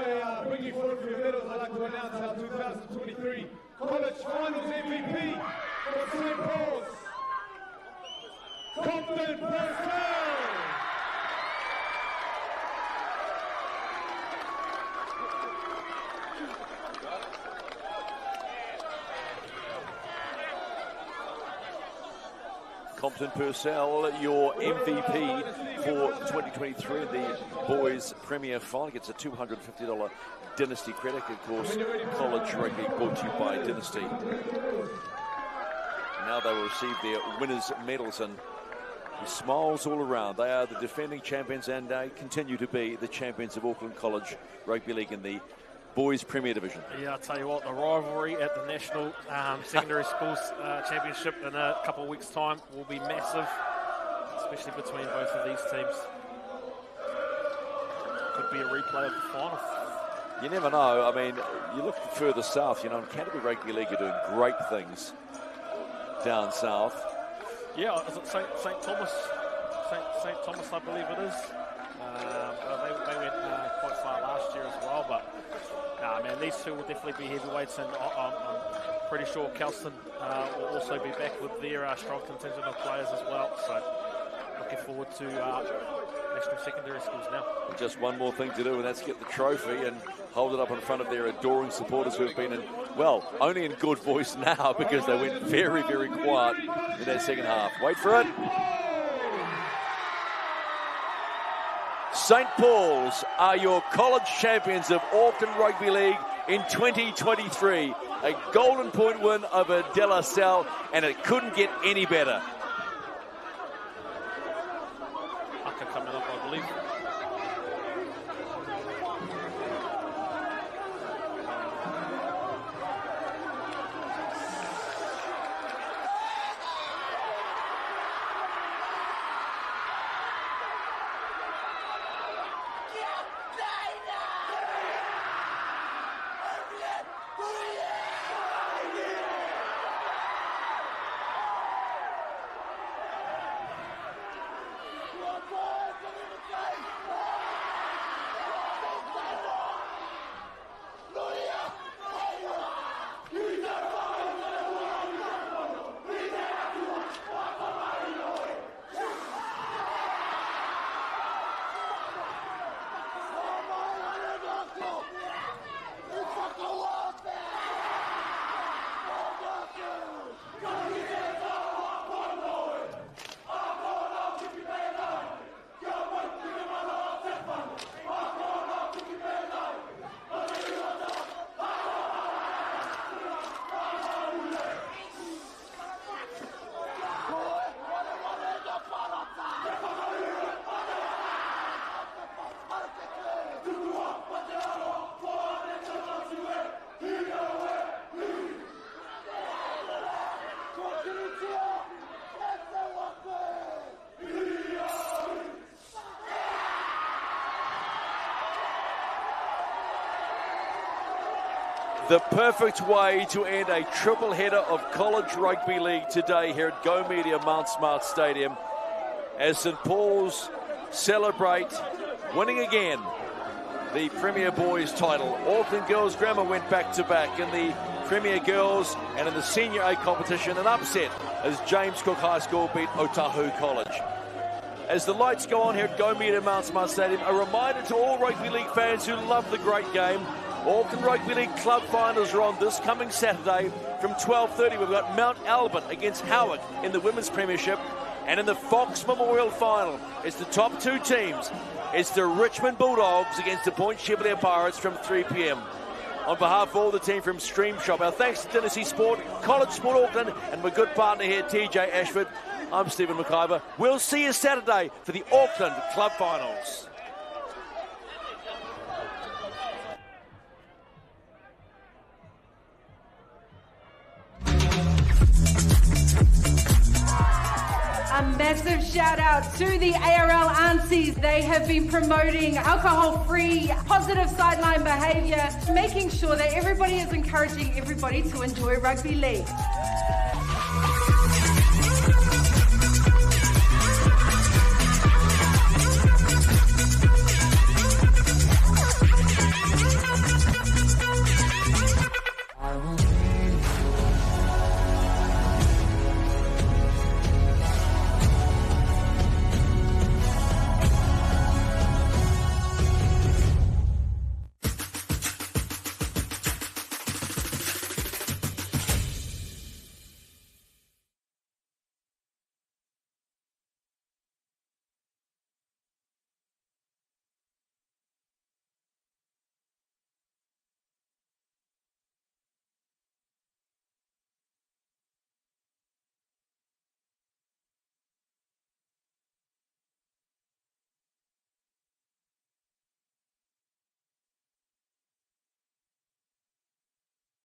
[SPEAKER 10] bring you forward for your medals, I'd like to announce our 2023 College Finals MVP for St. Paul's. Compton Purcell!
[SPEAKER 3] Compton Purcell, your MVP for 2023, the boys' Premier Final, gets a $250 Dynasty credit. Of course, college rugby brought to you by Dynasty. Now they will receive their winners' medals, and smiles all around. They are the defending champions, and they continue to be the champions of Auckland College Rugby League in the boys' Premier Division.
[SPEAKER 4] Yeah, I'll tell you what, the rivalry at the National Secondary Schools Championship in a couple of weeks' time will be massive, especially between both of these teams. Could be a replay of the final.
[SPEAKER 3] You never know. I mean, you look further south, you know, and Canterbury Rugby League are doing great things down south.
[SPEAKER 4] Yeah, is it St. Thomas? St. Thomas, I believe it is. They went quite far last year as well, but nah, man, these two will definitely be heavyweights, and I'm pretty sure Kelston will also be back with their strong contingent of players as well. So looking forward to National Secondary Schools now.
[SPEAKER 3] Just one more thing to do, and that's get the trophy and hold it up in front of their adoring supporters who have been in, well, only in good voice now because they went very, very quiet in that second half. Wait for it. St. Paul's are your college champions of Auckland Rugby League in 2023. A golden point win over De La Salle, and it couldn't get any better.
[SPEAKER 4] Haka coming up, I believe.
[SPEAKER 3] The perfect way to end a triple header of College Rugby League today here at Go Media Mount Smart Stadium as St Paul's celebrate winning again the Premier Boys title. Auckland Girls Grammar went back-to-back in the Premier Girls and in the Senior A competition, an upset as James Cook High School beat Otahu College. As the lights go on here at Go Media Mount Smart Stadium, a reminder to all rugby league fans who love the great game, Auckland Rugby League Club finals are on this coming Saturday from 12:30. We've got Mount Albert against Howick in the Women's Premiership, and in the Fox Memorial Final, it's the top two teams. It's the Richmond Bulldogs against the Point Chevalier Pirates from 3 p.m. On behalf of all the team from Stream Shop, our thanks to Dynasty Sport, College Sport Auckland, and my good partner here, TJ Ashford. I'm Stephen McIver. We'll see you Saturday for the Auckland Club Finals.
[SPEAKER 11] A massive shout out to the ARL aunties. They have been promoting alcohol-free, positive sideline behaviour, making sure that everybody is encouraging everybody to enjoy rugby league.